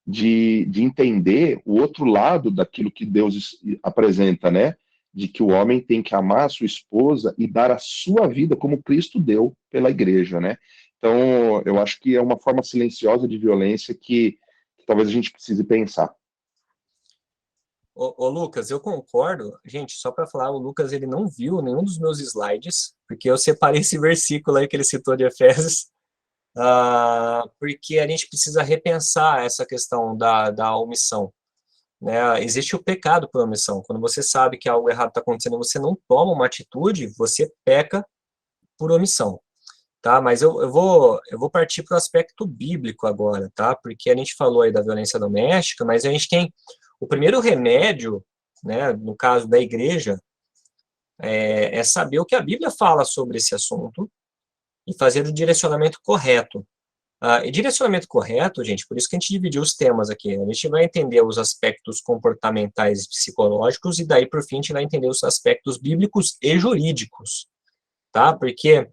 de entender o outro lado daquilo que Deus apresenta, né? De que o homem tem que amar a sua esposa e dar a sua vida como Cristo deu pela igreja, né? Então, eu acho que é uma forma silenciosa de violência que talvez a gente precise pensar. Ô, Lucas, eu concordo. Gente, só para falar, o Lucas ele não viu nenhum dos meus slides, porque eu separei esse versículo aí que ele citou de Efésios, porque a gente precisa repensar essa questão da omissão, né? Existe o pecado por omissão. Quando você sabe que algo errado está acontecendo, você não toma uma atitude, você peca por omissão, tá? Mas eu vou partir para o aspecto bíblico agora, tá? Porque a gente falou aí da violência doméstica, mas a gente tem o primeiro remédio, né, no caso da igreja, é saber o que a Bíblia fala sobre esse assunto e fazer o direcionamento correto. E direcionamento correto, gente, por isso que a gente dividiu os temas aqui. A gente vai entender os aspectos comportamentais e psicológicos e daí, por fim, a gente vai entender os aspectos bíblicos e jurídicos, tá? Porque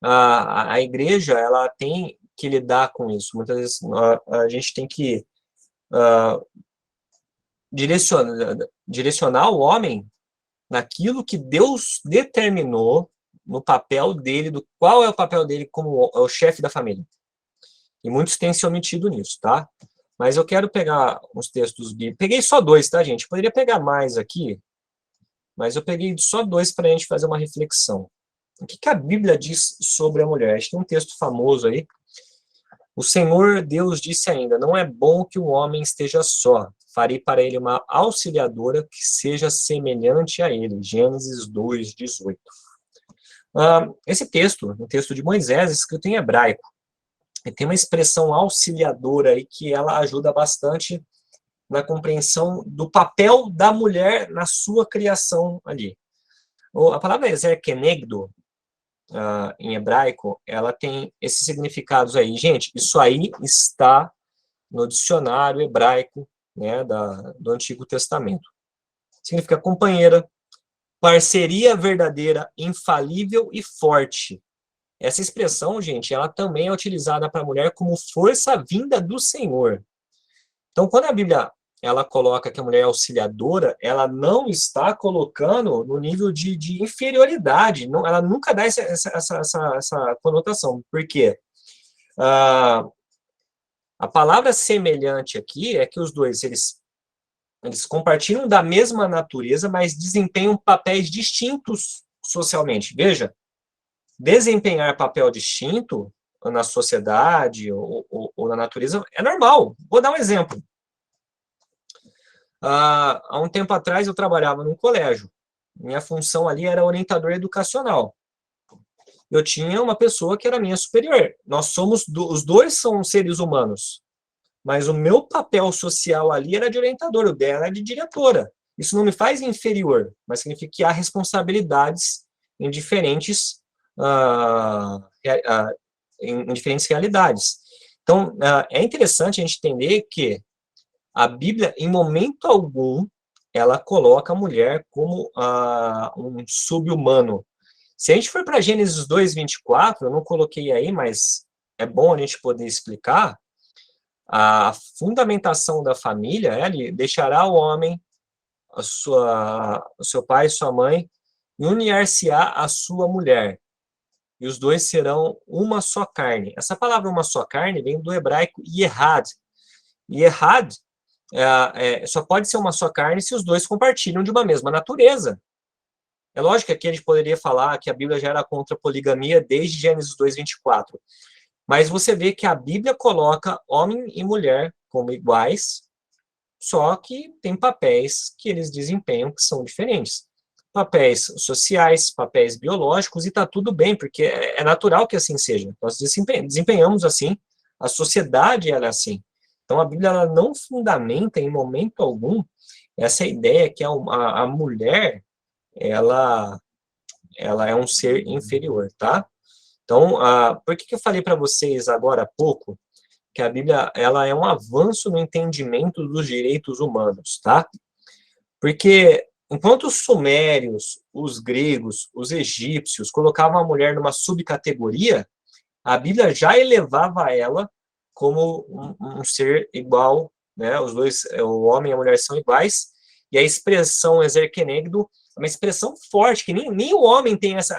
a igreja, ela tem que lidar com isso. Muitas vezes a gente tem que direcionar o homem naquilo que Deus determinou no papel dele, qual é o papel dele como o chefe da família. E muitos têm se omitido nisso, tá? Mas eu quero pegar uns textos bíblicos. Peguei só dois, tá, gente? Poderia pegar mais aqui, mas eu peguei só dois para a gente fazer uma reflexão. O que a Bíblia diz sobre a mulher? A gente tem um texto famoso aí. O Senhor Deus disse ainda: não é bom que o homem esteja só. Farei para ele uma auxiliadora que seja semelhante a ele. Gênesis 2:18. Esse texto, um texto de Moisés, escrito em hebraico, tem uma expressão auxiliadora aí que ela ajuda bastante na compreensão do papel da mulher na sua criação ali. A palavra é zerkenegdo, em hebraico, ela tem esses significados aí. Gente, isso aí está no dicionário hebraico, né, do Antigo Testamento. Significa companheira, parceria verdadeira, infalível e forte. Essa expressão, gente, ela também é utilizada para a mulher como força vinda do Senhor. Então, quando a Bíblia ela coloca que a mulher é auxiliadora, ela não está colocando no nível de inferioridade. Não, ela nunca dá essa conotação. Por quê? A palavra semelhante aqui é que os dois, eles compartilham da mesma natureza, mas desempenham papéis distintos socialmente. Veja, desempenhar papel distinto na sociedade ou na natureza é normal. Vou dar um exemplo. Há um tempo atrás eu trabalhava num colégio. Minha função ali era orientador educacional. Eu tinha uma pessoa que era minha superior. Nós somos, os dois são seres humanos. Mas o meu papel social ali era de orientador, o dela era de diretora. Isso não me faz inferior, mas significa que há responsabilidades em diferentes, em diferentes realidades. Então, é interessante a gente entender que a Bíblia, em momento algum, ela coloca a mulher como um sub-humano. Se a gente for para Gênesis 2:24, eu não coloquei aí, mas é bom a gente poder explicar, a fundamentação da família é ali, deixará o homem, o seu pai e sua mãe, e unir-se-á a sua mulher, e os dois serão uma só carne. Essa palavra uma só carne vem do hebraico Yehad. Yehad só pode ser uma só carne se os dois compartilham de uma mesma natureza. É lógico que aqui a gente poderia falar que a Bíblia já era contra a poligamia desde Gênesis 2:24. Mas você vê que a Bíblia coloca homem e mulher como iguais, só que tem papéis que eles desempenham que são diferentes. Papéis sociais, papéis biológicos, e está tudo bem, porque é natural que assim seja. Nós desempenhamos assim, a sociedade ela é assim. Então a Bíblia ela não fundamenta em momento algum essa ideia que a mulher ela é um ser inferior, tá? Então, por que eu falei para vocês agora há pouco que a Bíblia ela é um avanço no entendimento dos direitos humanos, tá? Porque enquanto os sumérios, os gregos, os egípcios colocavam a mulher numa subcategoria, a Bíblia já elevava ela como um ser igual, né? Os dois, o homem e a mulher são iguais, e a expressão exerquenegdo é uma expressão forte, que nem o homem tem essa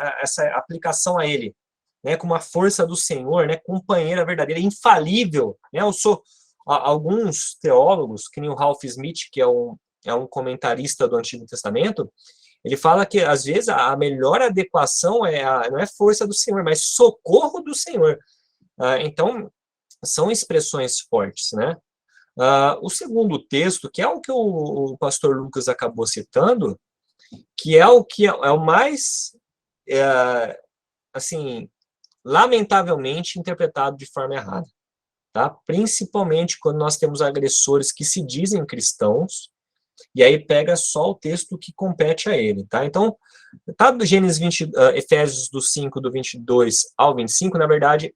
aplicação a ele, né, como a força do Senhor, né, companheira verdadeira, infalível, né, alguns teólogos, que nem o Ralph Smith, que é um comentarista do Antigo Testamento, ele fala que, às vezes, a melhor adequação não é força do Senhor, mas socorro do Senhor. Então, são expressões fortes, né? O segundo texto, que é o que o pastor Lucas acabou citando, que é o mais, assim, lamentavelmente interpretado de forma errada, tá? Principalmente quando nós temos agressores que se dizem cristãos, e aí pega só o texto que compete a ele, tá? Então, tá do Gênesis 20, Efésios do 5, do 22 ao 25, na verdade,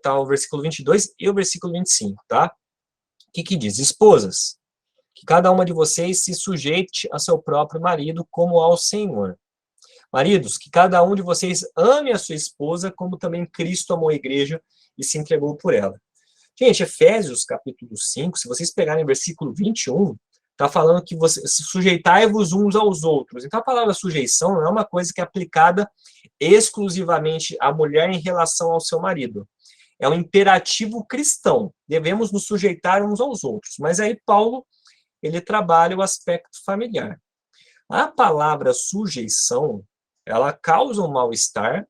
tá o versículo 22 e o versículo 25, tá? O que diz? Esposas, que cada uma de vocês se sujeite a seu próprio marido como ao Senhor. Maridos, que cada um de vocês ame a sua esposa, como também Cristo amou a igreja e se entregou por ela. Gente, Efésios capítulo 5, se vocês pegarem o versículo 21, está falando que sujeitai-vos uns aos outros. Então, a palavra sujeição não é uma coisa que é aplicada exclusivamente à mulher em relação ao seu marido. É um imperativo cristão. Devemos nos sujeitar uns aos outros. Mas aí Paulo, ele trabalha o aspecto familiar. A palavra sujeição, ela causa um mal-estar,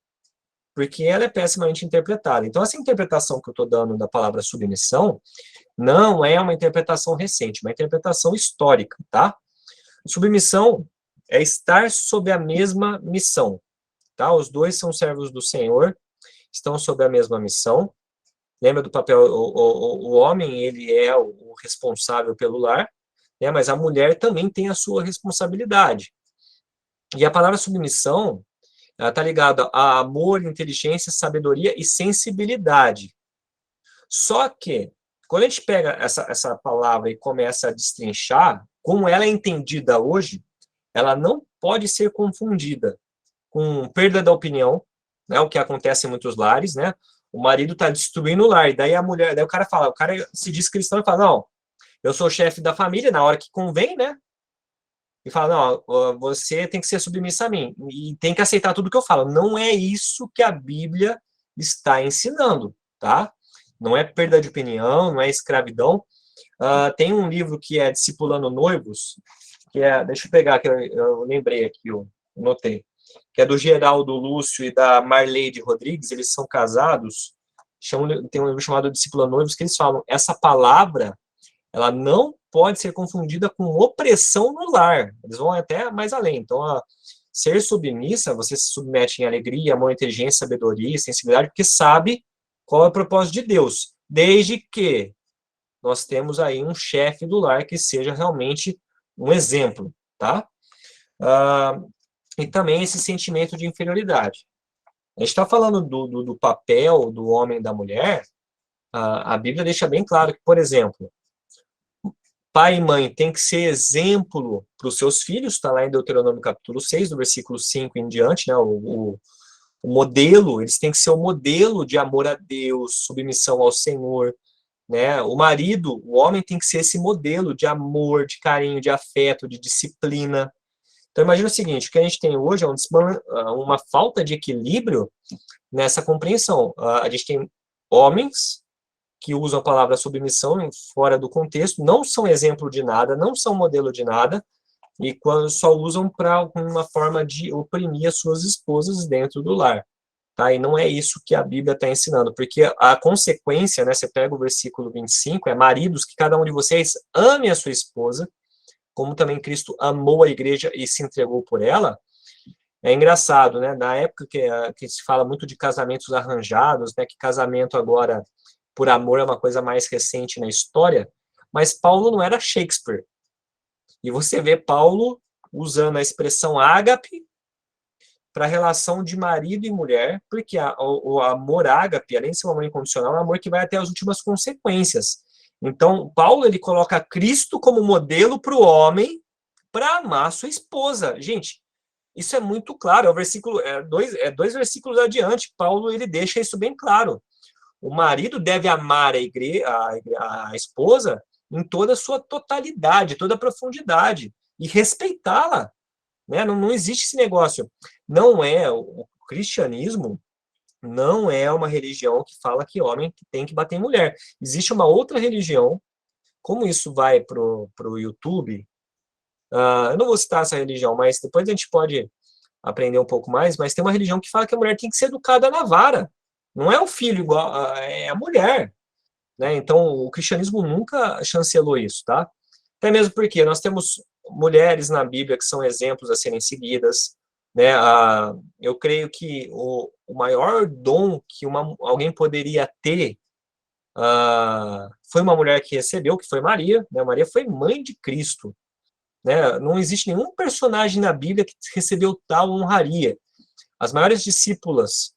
porque ela é pessimamente interpretada. Então, essa interpretação que eu estou dando da palavra submissão não é uma interpretação recente, uma interpretação histórica, tá? Submissão é estar sob a mesma missão, tá? Os dois são servos do Senhor, estão sob a mesma missão. Lembra do papel, o homem, ele é o responsável pelo lar, né? Mas a mulher também tem a sua responsabilidade. E a palavra submissão, ela está ligada a amor, inteligência, sabedoria e sensibilidade. Só que, quando a gente pega essa palavra e começa a destrinchar, como ela é entendida hoje, ela não pode ser confundida com perda da opinião, né, o que acontece em muitos lares, né? O marido está destruindo o lar, e daí a mulher, daí o cara fala, o cara se diz cristão e fala, não, eu sou o chefe da família na hora que convém, né? E fala, não, você tem que ser submissa a mim, e tem que aceitar tudo que eu falo. Não é isso que a Bíblia está ensinando, tá? Não é perda de opinião, não é escravidão. Tem um livro que é Discipulando Noivos, que é, deixa eu pegar, que eu lembrei aqui, eu notei, que é do Geraldo Lúcio e da Marleide Rodrigues, eles são casados, tem um livro chamado Discipulando Noivos, que eles falam, essa palavra, ela não pode ser confundida com opressão no lar. Eles vão até mais além. Então, ser submissa, você se submete em alegria, amor, inteligência, sabedoria, sensibilidade, porque sabe qual é o propósito de Deus. Desde que nós temos aí um chefe do lar que seja realmente um exemplo, tá? E também esse sentimento de inferioridade. A gente está falando do papel do homem e da mulher, a Bíblia deixa bem claro que, por exemplo, pai e mãe tem que ser exemplo para os seus filhos, está lá em Deuteronômio capítulo 6, do versículo 5 em diante, né, o modelo, eles têm que ser o modelo de amor a Deus, submissão ao Senhor, né, o marido, o homem tem que ser esse modelo de amor, de carinho, de afeto, de disciplina. Então imagina o seguinte, o que a gente tem hoje é uma falta de equilíbrio nessa compreensão. A gente tem homens que usam a palavra submissão fora do contexto, não são exemplo de nada, não são modelo de nada, e quando só usam para uma forma de oprimir as suas esposas dentro do lar. Tá? E não é isso que a Bíblia está ensinando, porque a consequência, né, você pega o versículo 25, é maridos, que cada um de vocês ame a sua esposa, como também Cristo amou a igreja e se entregou por ela. É engraçado, né? Na época que se fala muito de casamentos arranjados, né? Que casamento agora por amor é uma coisa mais recente na história, mas Paulo não era Shakespeare. E você vê Paulo usando a expressão ágape para a relação de marido e mulher, porque o amor ágape, além de ser um amor incondicional, é um amor que vai até as últimas consequências. Então, Paulo ele coloca Cristo como modelo para o homem para amar sua esposa. Gente, isso é muito claro. É o versículo, dois versículos adiante, Paulo ele deixa isso bem claro. O marido deve amar a esposa em toda a sua totalidade, toda a profundidade, e respeitá-la. Né? Não existe esse negócio. O cristianismo não é uma religião que fala que homem tem que bater em mulher. Existe uma outra religião, como isso vai para o YouTube, eu não vou citar essa religião, mas depois a gente pode aprender um pouco mais, mas tem uma religião que fala que a mulher tem que ser educada na vara. Não é o filho igual, é a mulher. Né? Então, o cristianismo nunca chancelou isso, tá? Até mesmo porque nós temos mulheres na Bíblia que são exemplos a serem seguidas, né? Eu creio que o maior dom que alguém poderia ter foi uma mulher que recebeu, que foi Maria, né? Maria foi mãe de Cristo, né? Não existe nenhum personagem na Bíblia que recebeu tal honraria. As maiores discípulas,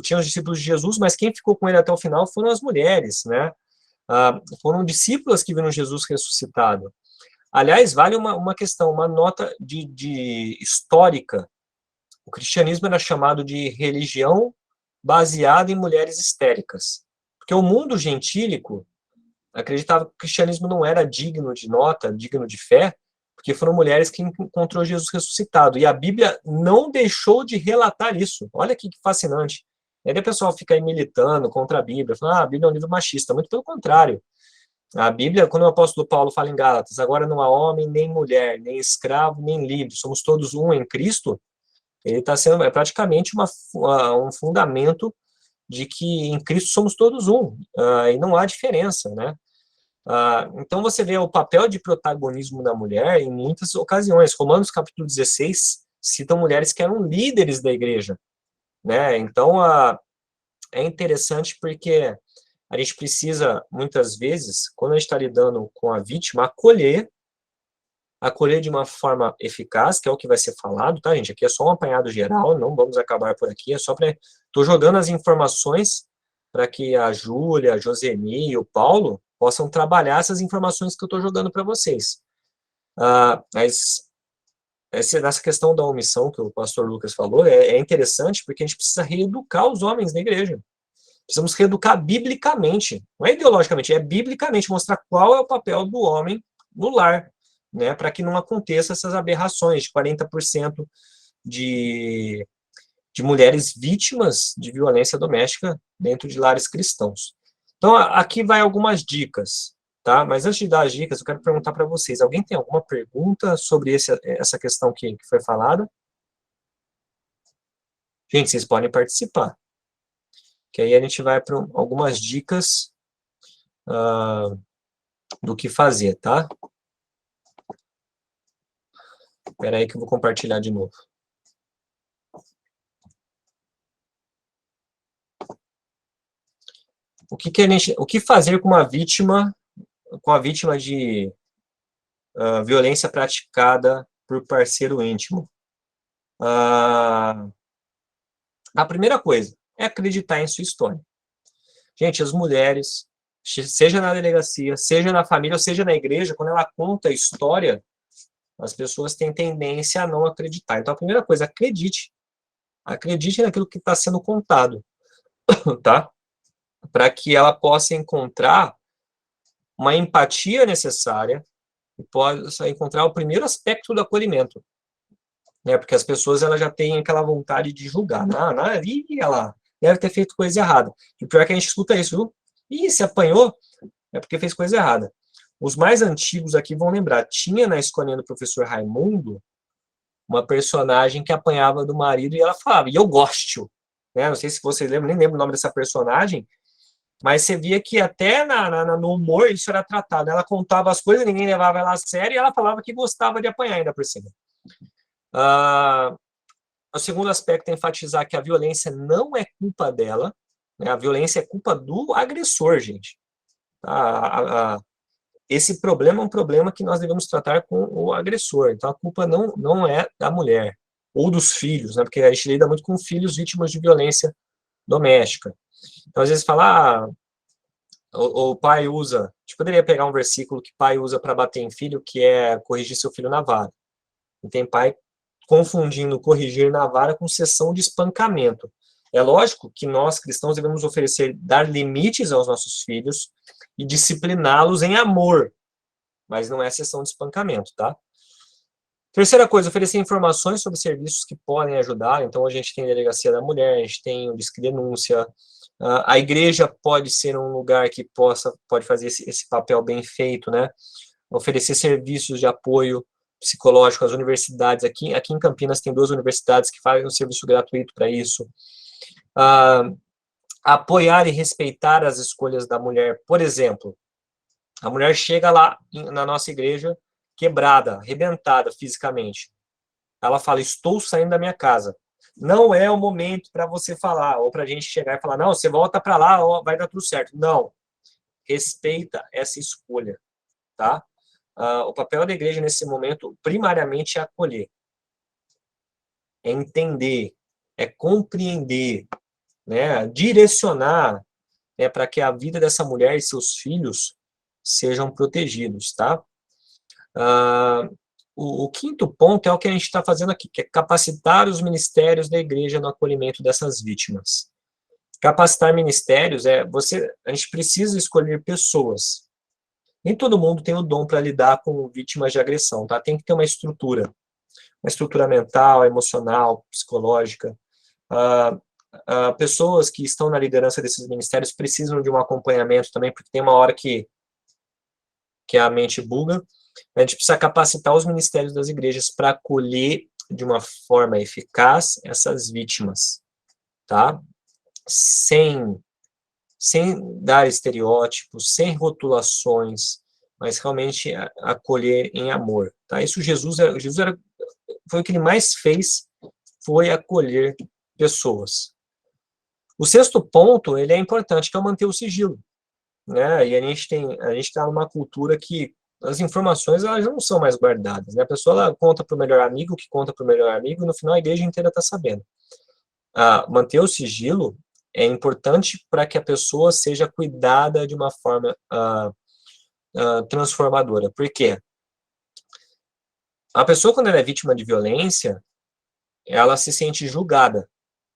tinham os discípulos de Jesus, mas quem ficou com ele até o final foram as mulheres, né? Foram discípulas que viram Jesus ressuscitado. Aliás, vale uma questão, uma nota de histórica. O cristianismo era chamado de religião baseada em mulheres histéricas, porque o mundo gentílico acreditava que o cristianismo não era digno de nota, digno de fé, porque foram mulheres que encontrou Jesus ressuscitado. E a Bíblia não deixou de relatar isso. Olha que fascinante. E aí o pessoal fica aí militando contra a Bíblia, falando, a Bíblia é um livro machista. Muito pelo contrário. A Bíblia, quando o apóstolo Paulo fala em Gálatas, agora não há homem, nem mulher, nem escravo, nem livre, somos todos um em Cristo, ele está sendo praticamente um fundamento de que em Cristo somos todos um, e não há diferença, né? Então você vê o papel de protagonismo da mulher em muitas ocasiões. Romanos capítulo 16 citam mulheres que eram líderes da igreja, né? Então é interessante porque a gente precisa, muitas vezes, quando a gente está lidando com a vítima, acolher acolher de uma forma eficaz, que é o que vai ser falado, tá, gente? Aqui é só um apanhado geral, não vamos acabar por aqui, é só para... Estou jogando as informações para que a Júlia, a Joseni e o Paulo possam trabalhar essas informações que eu estou jogando para vocês. Mas nessa questão da omissão que o pastor Lucas falou, é interessante porque a gente precisa reeducar os homens na igreja. Precisamos reeducar biblicamente, não é ideologicamente, é biblicamente, mostrar qual é o papel do homem no lar, né, para que não aconteça essas aberrações de 40% de mulheres vítimas de violência doméstica dentro de lares cristãos. Então, aqui vai algumas dicas, tá? Mas antes de dar as dicas, eu quero perguntar para vocês, alguém tem alguma pergunta sobre essa questão que foi falada? Gente, vocês podem participar, que aí a gente vai para algumas dicas do que fazer, tá? Espera aí que eu vou compartilhar de novo. O que fazer com a vítima de violência praticada por parceiro íntimo? A primeira coisa é acreditar em sua história. Gente, as mulheres, seja na delegacia, seja na família, ou seja na igreja, quando ela conta a história, as pessoas têm tendência a não acreditar. Então, a primeira coisa, acredite. Acredite naquilo que está sendo contado, tá? Para que ela possa encontrar uma empatia necessária e possa encontrar o primeiro aspecto do acolhimento. Né? Porque as pessoas elas já têm aquela vontade de julgar. Ela deve ter feito coisa errada. E o pior é que a gente escuta isso, viu? Ih, se apanhou, é porque fez coisa errada. Os mais antigos aqui vão lembrar, tinha na escolinha do professor Raimundo uma personagem que apanhava do marido e ela falava, e eu gosto. Né? Não sei se vocês lembram, nem lembro o nome dessa personagem, mas você via que até no humor isso era tratado. Ela contava as coisas, ninguém levava ela a sério e ela falava que gostava de apanhar ainda por cima. O segundo aspecto é enfatizar que a violência não é culpa dela, né? A violência é culpa do agressor, gente. Esse problema é um problema que nós devemos tratar com o agressor. Então, a culpa não é da mulher ou dos filhos, né? Porque a gente lida muito com filhos vítimas de violência doméstica. Então, às vezes, fala, o pai usa... A gente poderia pegar um versículo que pai usa para bater em filho, que é corrigir seu filho na vara. E tem pai confundindo corrigir na vara com sessão de espancamento. É lógico que nós, cristãos, devemos dar limites aos nossos filhos e discipliná-los em amor, mas não é sessão de espancamento, tá? Terceira coisa, oferecer informações sobre serviços que podem ajudar. Então, a gente tem a Delegacia da Mulher, a gente tem o Disque Denúncia, a igreja pode ser um lugar que pode fazer esse papel bem feito, né? Oferecer serviços de apoio psicológico às universidades. Aqui em Campinas tem 2 universidades que fazem um serviço gratuito para isso. Apoiar e respeitar as escolhas da mulher. Por exemplo, a mulher chega lá na nossa igreja quebrada, arrebentada fisicamente. Ela fala, estou saindo da minha casa. Não é o momento para você falar, ou para a gente chegar e falar, não, você volta para lá, ó, vai dar tudo certo. Não. Respeita essa escolha, tá? O papel da igreja nesse momento, primariamente, é acolher. É entender, é compreender, né? Direcionar, né, para que a vida dessa mulher e seus filhos sejam protegidos, tá? O quinto ponto é o que a gente está fazendo aqui, que é capacitar os ministérios da igreja no acolhimento dessas vítimas. Capacitar ministérios a gente precisa escolher pessoas. Nem todo mundo tem o dom para lidar com vítimas de agressão, tá? Tem que ter uma estrutura mental, emocional, psicológica. Pessoas que estão na liderança desses ministérios precisam de um acompanhamento também, porque tem uma hora que a mente buga. A gente precisa capacitar os ministérios das igrejas para acolher de uma forma eficaz essas vítimas, tá? Sem dar estereótipos, sem rotulações, mas realmente acolher em amor, tá? Isso foi o que ele mais fez, foi acolher pessoas. O sexto ponto, ele é importante, que é manter o sigilo, né? E a gente está numa cultura que as informações elas já não são mais guardadas, né? A pessoa ela conta para o melhor amigo, que conta para o melhor amigo, e no final a igreja inteira está sabendo. Manter o sigilo é importante para que a pessoa seja cuidada de uma forma transformadora. Por quê? A pessoa, quando ela é vítima de violência, ela se sente julgada,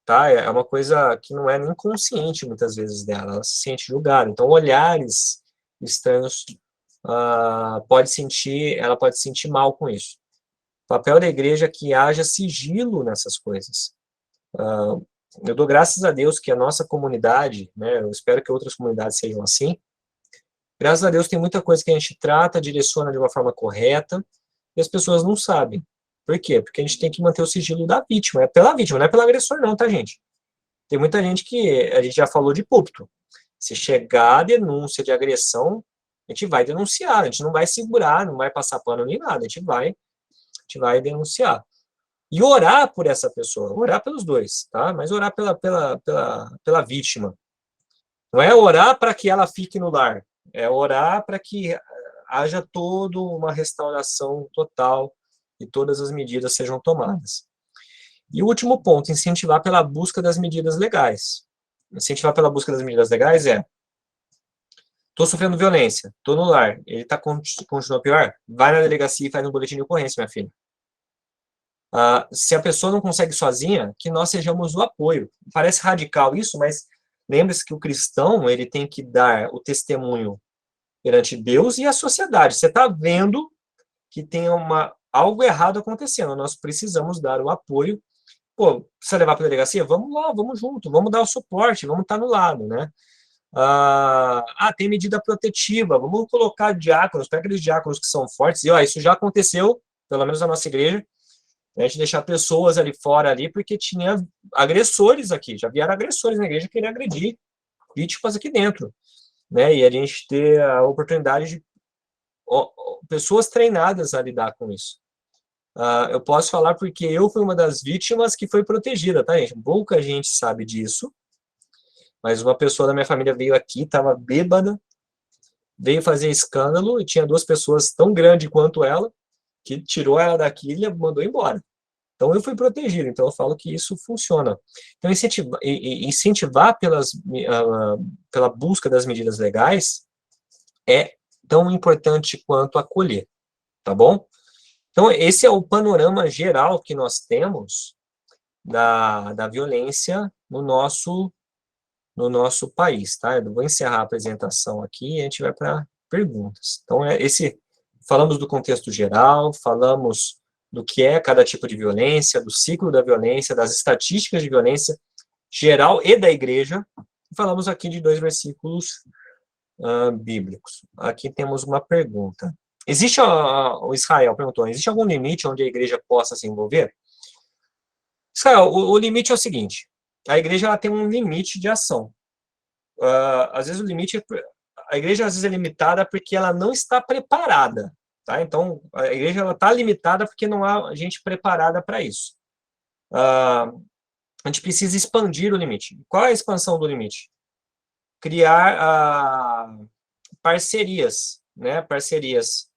tá? É uma coisa que não é nem consciente, muitas vezes, dela. Ela se sente julgada. Então, olhares estranhos, ela pode se sentir mal com isso. O papel da igreja é que haja sigilo nessas coisas. Eu dou graças a Deus que a nossa comunidade, né, eu espero que outras comunidades sejam assim, graças a Deus tem muita coisa que a gente trata, direciona de uma forma correta, e as pessoas não sabem. Por quê? Porque a gente tem que manter o sigilo da vítima. É pela vítima, não é pelo agressor não, tá, gente? Tem muita gente que, a gente já falou de púlpito, se chegar a denúncia de agressão, a gente vai denunciar, a gente não vai segurar, não vai passar pano nem nada, a gente vai denunciar. E orar por essa pessoa, orar pelos dois, tá? Mas orar pela vítima. Não é orar para que ela fique no lar, é orar para que haja toda uma restauração total e todas as medidas sejam tomadas. E o último ponto, incentivar pela busca das medidas legais. Incentivar pela busca das medidas legais estou sofrendo violência, estou no lar, ele continua pior, vai na delegacia e faz um boletim de ocorrência, minha filha. Se a pessoa não consegue sozinha, que nós sejamos o apoio. Parece radical isso, mas lembre-se que o cristão ele tem que dar o testemunho perante Deus e a sociedade. Você está vendo que tem algo errado acontecendo, nós precisamos dar o apoio. Pô, precisa levar para a delegacia? Vamos lá, vamos junto, vamos dar o suporte, vamos estar no lado, né? Tem medida protetiva, vamos colocar diáconos, pega aqueles diáconos que são fortes, e isso já aconteceu, pelo menos na nossa igreja, a gente deixar pessoas ali fora, porque tinha agressores aqui, já vieram agressores na igreja querer agredir vítimas aqui dentro, né? E a gente ter a oportunidade de pessoas treinadas a lidar com isso. Eu posso falar porque eu fui uma das vítimas que foi protegida, tá, gente? Pouca gente sabe disso, mas uma pessoa da minha família veio aqui, estava bêbada, veio fazer escândalo, e tinha 2 pessoas tão grandes quanto ela, que tirou ela daqui e mandou embora. Então, eu fui protegido, então eu falo que isso funciona. Então, incentivar pela busca das medidas legais é tão importante quanto acolher, tá bom? Então, esse é o panorama geral que nós temos da violência no nosso país, tá? Eu vou encerrar a apresentação aqui e a gente vai para perguntas. Então, falamos do contexto geral, falamos do que é cada tipo de violência, do ciclo da violência, das estatísticas de violência geral e da igreja. Falamos aqui de 2 versículos bíblicos. Aqui temos uma pergunta. O Israel perguntou, existe algum limite onde a igreja possa se envolver? Israel, o limite é o seguinte, a igreja ela tem um limite de ação. Às vezes a igreja às vezes é limitada porque ela não está preparada, tá? Então, a igreja está limitada porque não há gente preparada para isso. A gente precisa expandir o limite. Qual é a expansão do limite? Criar parcerias, né? Parcerias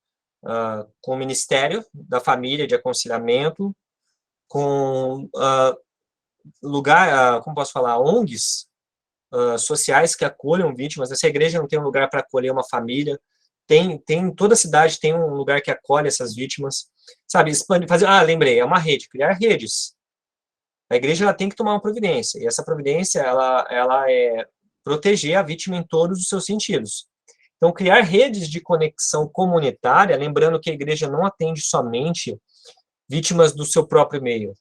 com o Ministério da Família, de Aconselhamento, com como posso falar, ONGs sociais que acolham vítimas. Essa igreja não tem um lugar para acolher uma família, toda cidade tem um lugar que acolhe essas vítimas, sabe, expandir, lembrei, é uma rede, criar redes. A igreja ela tem que tomar uma providência, e essa providência, ela é proteger a vítima em todos os seus sentidos. Então, criar redes de conexão comunitária, lembrando que a igreja não atende somente vítimas do seu próprio meio.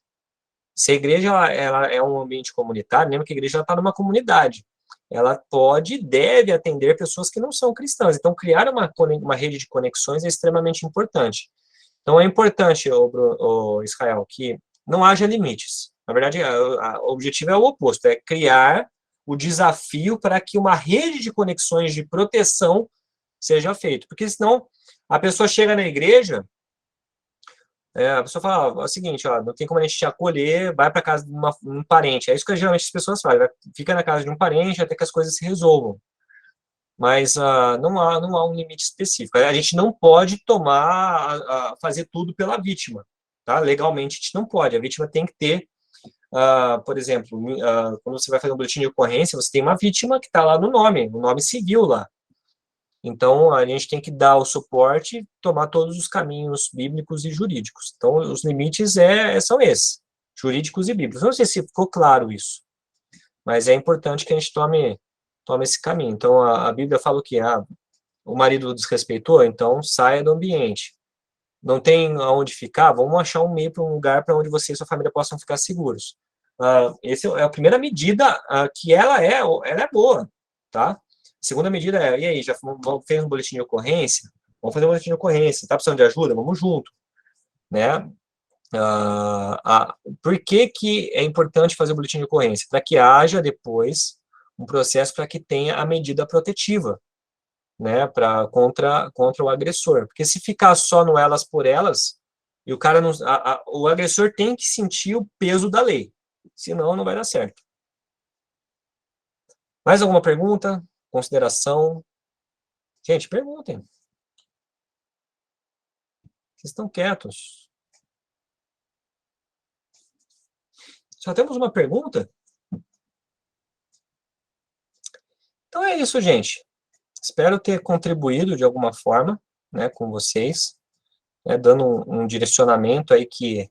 Se a igreja ela é um ambiente comunitário, lembra que a igreja está numa comunidade. Ela pode e deve atender pessoas que não são cristãs. Então, criar uma rede de conexões é extremamente importante. Então, é importante, Israel, que não haja limites. Na verdade, o objetivo é o oposto, é criar o desafio para que uma rede de conexões de proteção seja feita. Porque senão, a pessoa chega na igreja, a pessoa fala, é o seguinte, não tem como a gente te acolher, vai para casa de um parente. É isso que geralmente as pessoas fazem, fica na casa de um parente até que as coisas se resolvam. mas não há um limite específico. A gente não pode fazer tudo pela vítima, tá? Legalmente a gente não pode. A vítima tem que ter, por exemplo, quando você vai fazer um boletim de ocorrência, você tem uma vítima que está lá no nome civil lá. Então, a gente tem que dar o suporte e tomar todos os caminhos bíblicos e jurídicos. Então, os limites são esses, jurídicos e bíblicos. Não sei se ficou claro isso, mas é importante que a gente tome esse caminho. Então, a Bíblia fala o quê? O marido desrespeitou, então saia do ambiente. Não tem aonde ficar, vamos achar um meio para um lugar para onde você e sua família possam ficar seguros. Essa é a primeira medida que ela é boa, tá? A segunda medida e aí, já fez um boletim de ocorrência? Vamos fazer um boletim de ocorrência. Tá precisando de ajuda? Vamos junto, né? Por que é importante fazer o boletim de ocorrência? Para que haja depois um processo para que tenha a medida protetiva, né, contra o agressor. Porque se ficar só no elas por elas, e o cara não, o agressor tem que sentir o peso da lei, senão não vai dar certo. Mais alguma pergunta? Consideração? Gente, perguntem. Vocês estão quietos. Só temos uma pergunta? Então é isso, gente. Espero ter contribuído de alguma forma, né, com vocês, né, dando um direcionamento aí que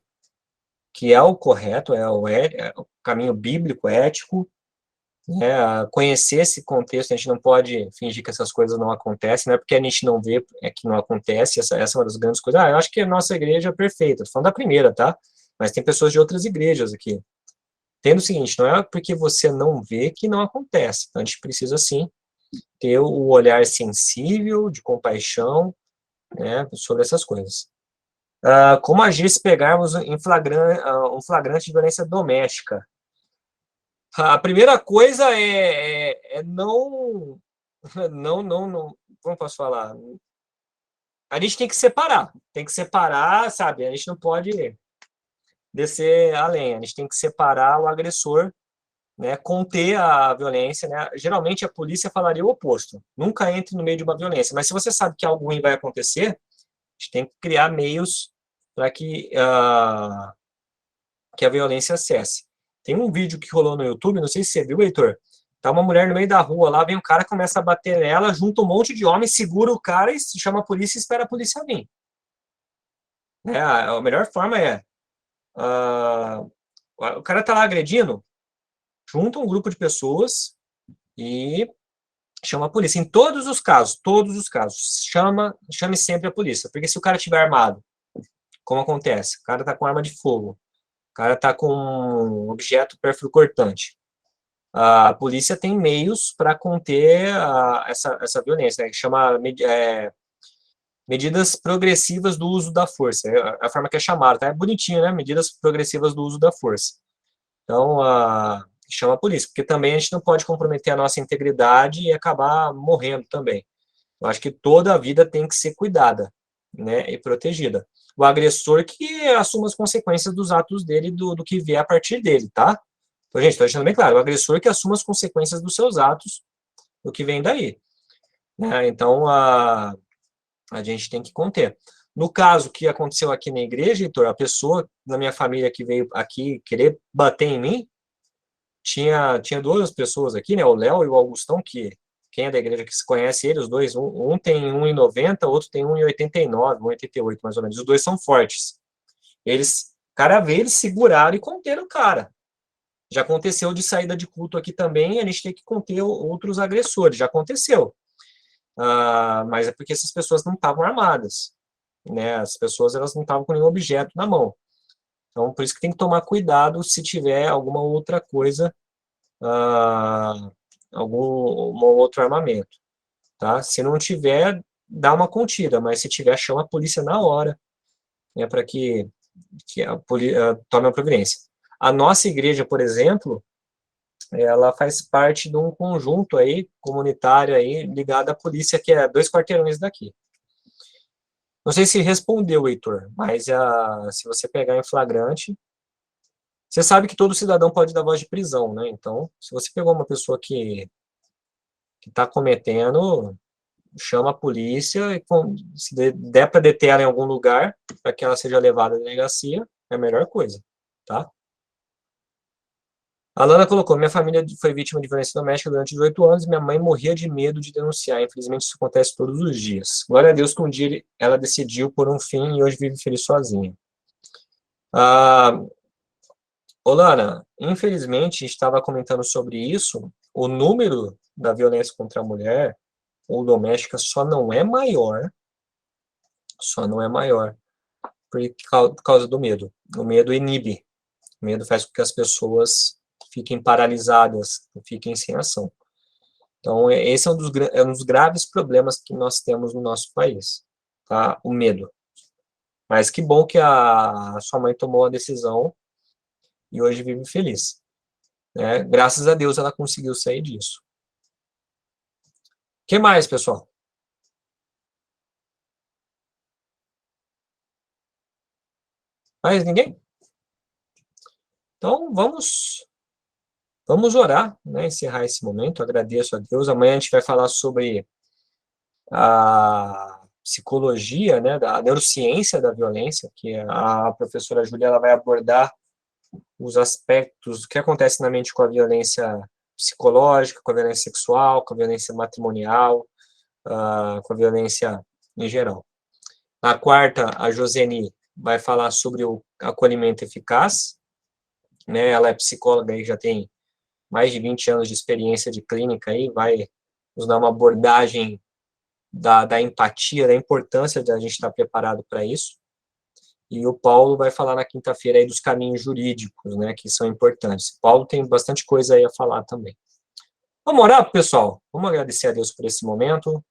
é o correto, é o caminho bíblico, ético, né, conhecer esse contexto. A gente não pode fingir que essas coisas não acontecem, não é porque a gente não vê que não acontece, essa é uma das grandes coisas. Eu acho que a nossa igreja é perfeita, estou falando da primeira, tá? Mas tem pessoas de outras igrejas aqui. Tendo o seguinte, não é porque você não vê que não acontece, então a gente precisa, sim, ter o olhar sensível, de compaixão, né, sobre essas coisas. Como agir se pegarmos um flagrante de violência doméstica? A primeira coisa não, como posso falar? A gente tem que separar, sabe? A gente não pode descer além, a gente tem que separar o agressor, né, conter a violência, né? Geralmente a polícia falaria o oposto, nunca entre no meio de uma violência, mas se você sabe que algo ruim vai acontecer, a gente tem que criar meios para que a violência cesse. Tem um vídeo que rolou no YouTube, não sei se você viu, Heitor, tá uma mulher no meio da rua, lá vem um cara, começa a bater nela, junta um monte de homens, segura o cara e chama a polícia e espera a polícia vir. A melhor forma o cara tá lá agredindo, junta um grupo de pessoas e chama a polícia. Em todos os casos, chame sempre a polícia, porque se o cara estiver armado, como acontece, o cara tá com arma de fogo, o cara está com um objeto pérfuro cortante. A polícia tem meios para conter essa violência, né, que chama medidas progressivas do uso da força. É a forma que é chamada, tá? É bonitinho, né? Medidas progressivas do uso da força. Então, chama a polícia, porque também a gente não pode comprometer a nossa integridade e acabar morrendo também. Eu acho que toda a vida tem que ser cuidada, né, e protegida. O agressor que assuma as consequências dos atos dele, do que vier a partir dele, tá? Então, gente, estou deixando bem claro, o agressor que assuma as consequências dos seus atos, do que vem daí. Né? Então, a gente tem que conter. No caso que aconteceu aqui na igreja, Heitor, a pessoa na minha família que veio aqui querer bater em mim, tinha duas pessoas aqui, né, o Léo e o Augustão, que quem é da igreja que se conhece ele, os dois, um tem 1,90, outro tem 1,89, 1,88 mais ou menos, os dois são fortes. O cara veio, eles seguraram e conteram o cara. Já aconteceu de saída de culto aqui também, a gente tem que conter outros agressores, já aconteceu. Mas é porque essas pessoas não estavam armadas, né? As pessoas, elas não estavam com nenhum objeto na mão. Então, por isso que tem que tomar cuidado se tiver alguma outra coisa, algum outro armamento, tá? Se não tiver, dá uma contida, mas se tiver, chama a polícia na hora, né, para que a polícia tome a providência. A nossa igreja, por exemplo, ela faz parte de um conjunto aí, comunitário aí, ligado à polícia, que é 2 quarteirões daqui. Não sei se respondeu, Heitor, mas se você pegar em flagrante, você sabe que todo cidadão pode dar voz de prisão, né? Então, se você pegou uma pessoa que que está cometendo, chama a polícia, e se der para deter ela em algum lugar, para que ela seja levada à delegacia, é a melhor coisa, tá? A Lana colocou, minha família foi vítima de violência doméstica durante 18 anos e minha mãe morria de medo de denunciar. Infelizmente, isso acontece todos os dias. Glória a Deus que um dia ela decidiu por um fim e hoje vive feliz sozinha. Ô, Lana, infelizmente, a gente estava comentando sobre isso, o número da violência contra a mulher ou doméstica só não é maior por causa do medo. O medo inibe. O medo faz com que as pessoas fiquem paralisadas, fiquem sem ação. Então, esse é um dos graves problemas que nós temos no nosso país, tá? O medo. Mas que bom que a sua mãe tomou a decisão e hoje vive feliz, né? Graças a Deus ela conseguiu sair disso. O que mais, pessoal? Mais ninguém? Então, vamos orar, né? Encerrar esse momento. Agradeço a Deus. Amanhã a gente vai falar sobre a psicologia, né, da neurociência da violência, que a professora Júlia ela vai abordar os aspectos, o que acontece na mente com a violência psicológica, com a violência sexual, com a violência matrimonial, com a violência em geral. Na quarta, a Josene vai falar sobre o acolhimento eficaz, né, ela é psicóloga e já tem mais de 20 anos de experiência de clínica, aí vai nos dar uma abordagem da empatia, da importância de a gente estar preparado para isso. E o Paulo vai falar na quinta-feira aí dos caminhos jurídicos, né, que são importantes. O Paulo tem bastante coisa aí a falar também. Vamos orar, pessoal? Vamos agradecer a Deus por esse momento,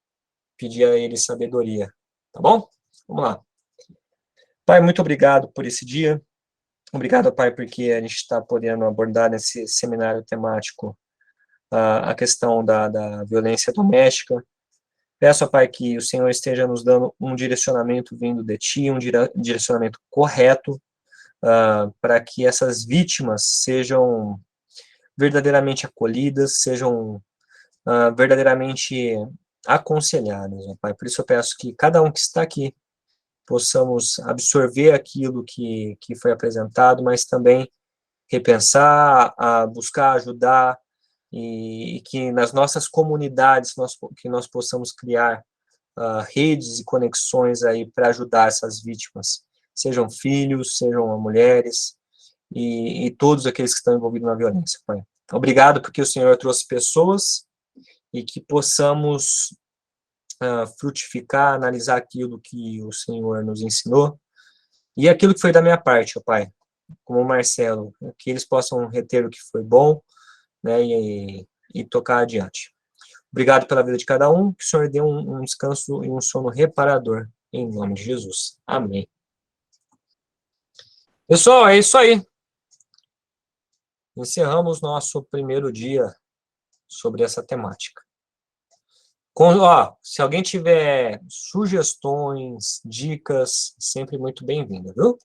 pedir a Ele sabedoria, tá bom? Vamos lá. Pai, muito obrigado por esse dia. Obrigado, Pai, porque a gente está podendo abordar nesse seminário temático a questão da violência doméstica. Peço, Pai, que o Senhor esteja nos dando um direcionamento vindo de Ti, um direcionamento correto, para que essas vítimas sejam verdadeiramente acolhidas, sejam verdadeiramente aconselhadas, Pai. Por isso eu peço que cada um que está aqui possamos absorver aquilo que foi apresentado, mas também repensar, buscar ajudar, e que nas nossas comunidades que nós possamos criar redes e conexões aí para ajudar essas vítimas, sejam filhos, sejam mulheres e todos aqueles que estão envolvidos na violência, Pai. Obrigado porque o Senhor trouxe pessoas e que possamos frutificar, analisar aquilo que o Senhor nos ensinou e aquilo que foi da minha parte, ó Pai, como o Marcelo, que eles possam reter o que foi bom, né, e tocar adiante. Obrigado pela vida de cada um, que o Senhor dê um descanso e um sono reparador, em nome de Jesus. Amém. Pessoal, é isso aí. Encerramos nosso primeiro dia sobre essa temática. Se alguém tiver sugestões, dicas, sempre muito bem-vinda, viu?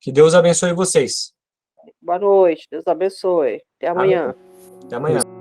Que Deus abençoe vocês. Boa noite, Deus abençoe. Até amanhã. Até amanhã.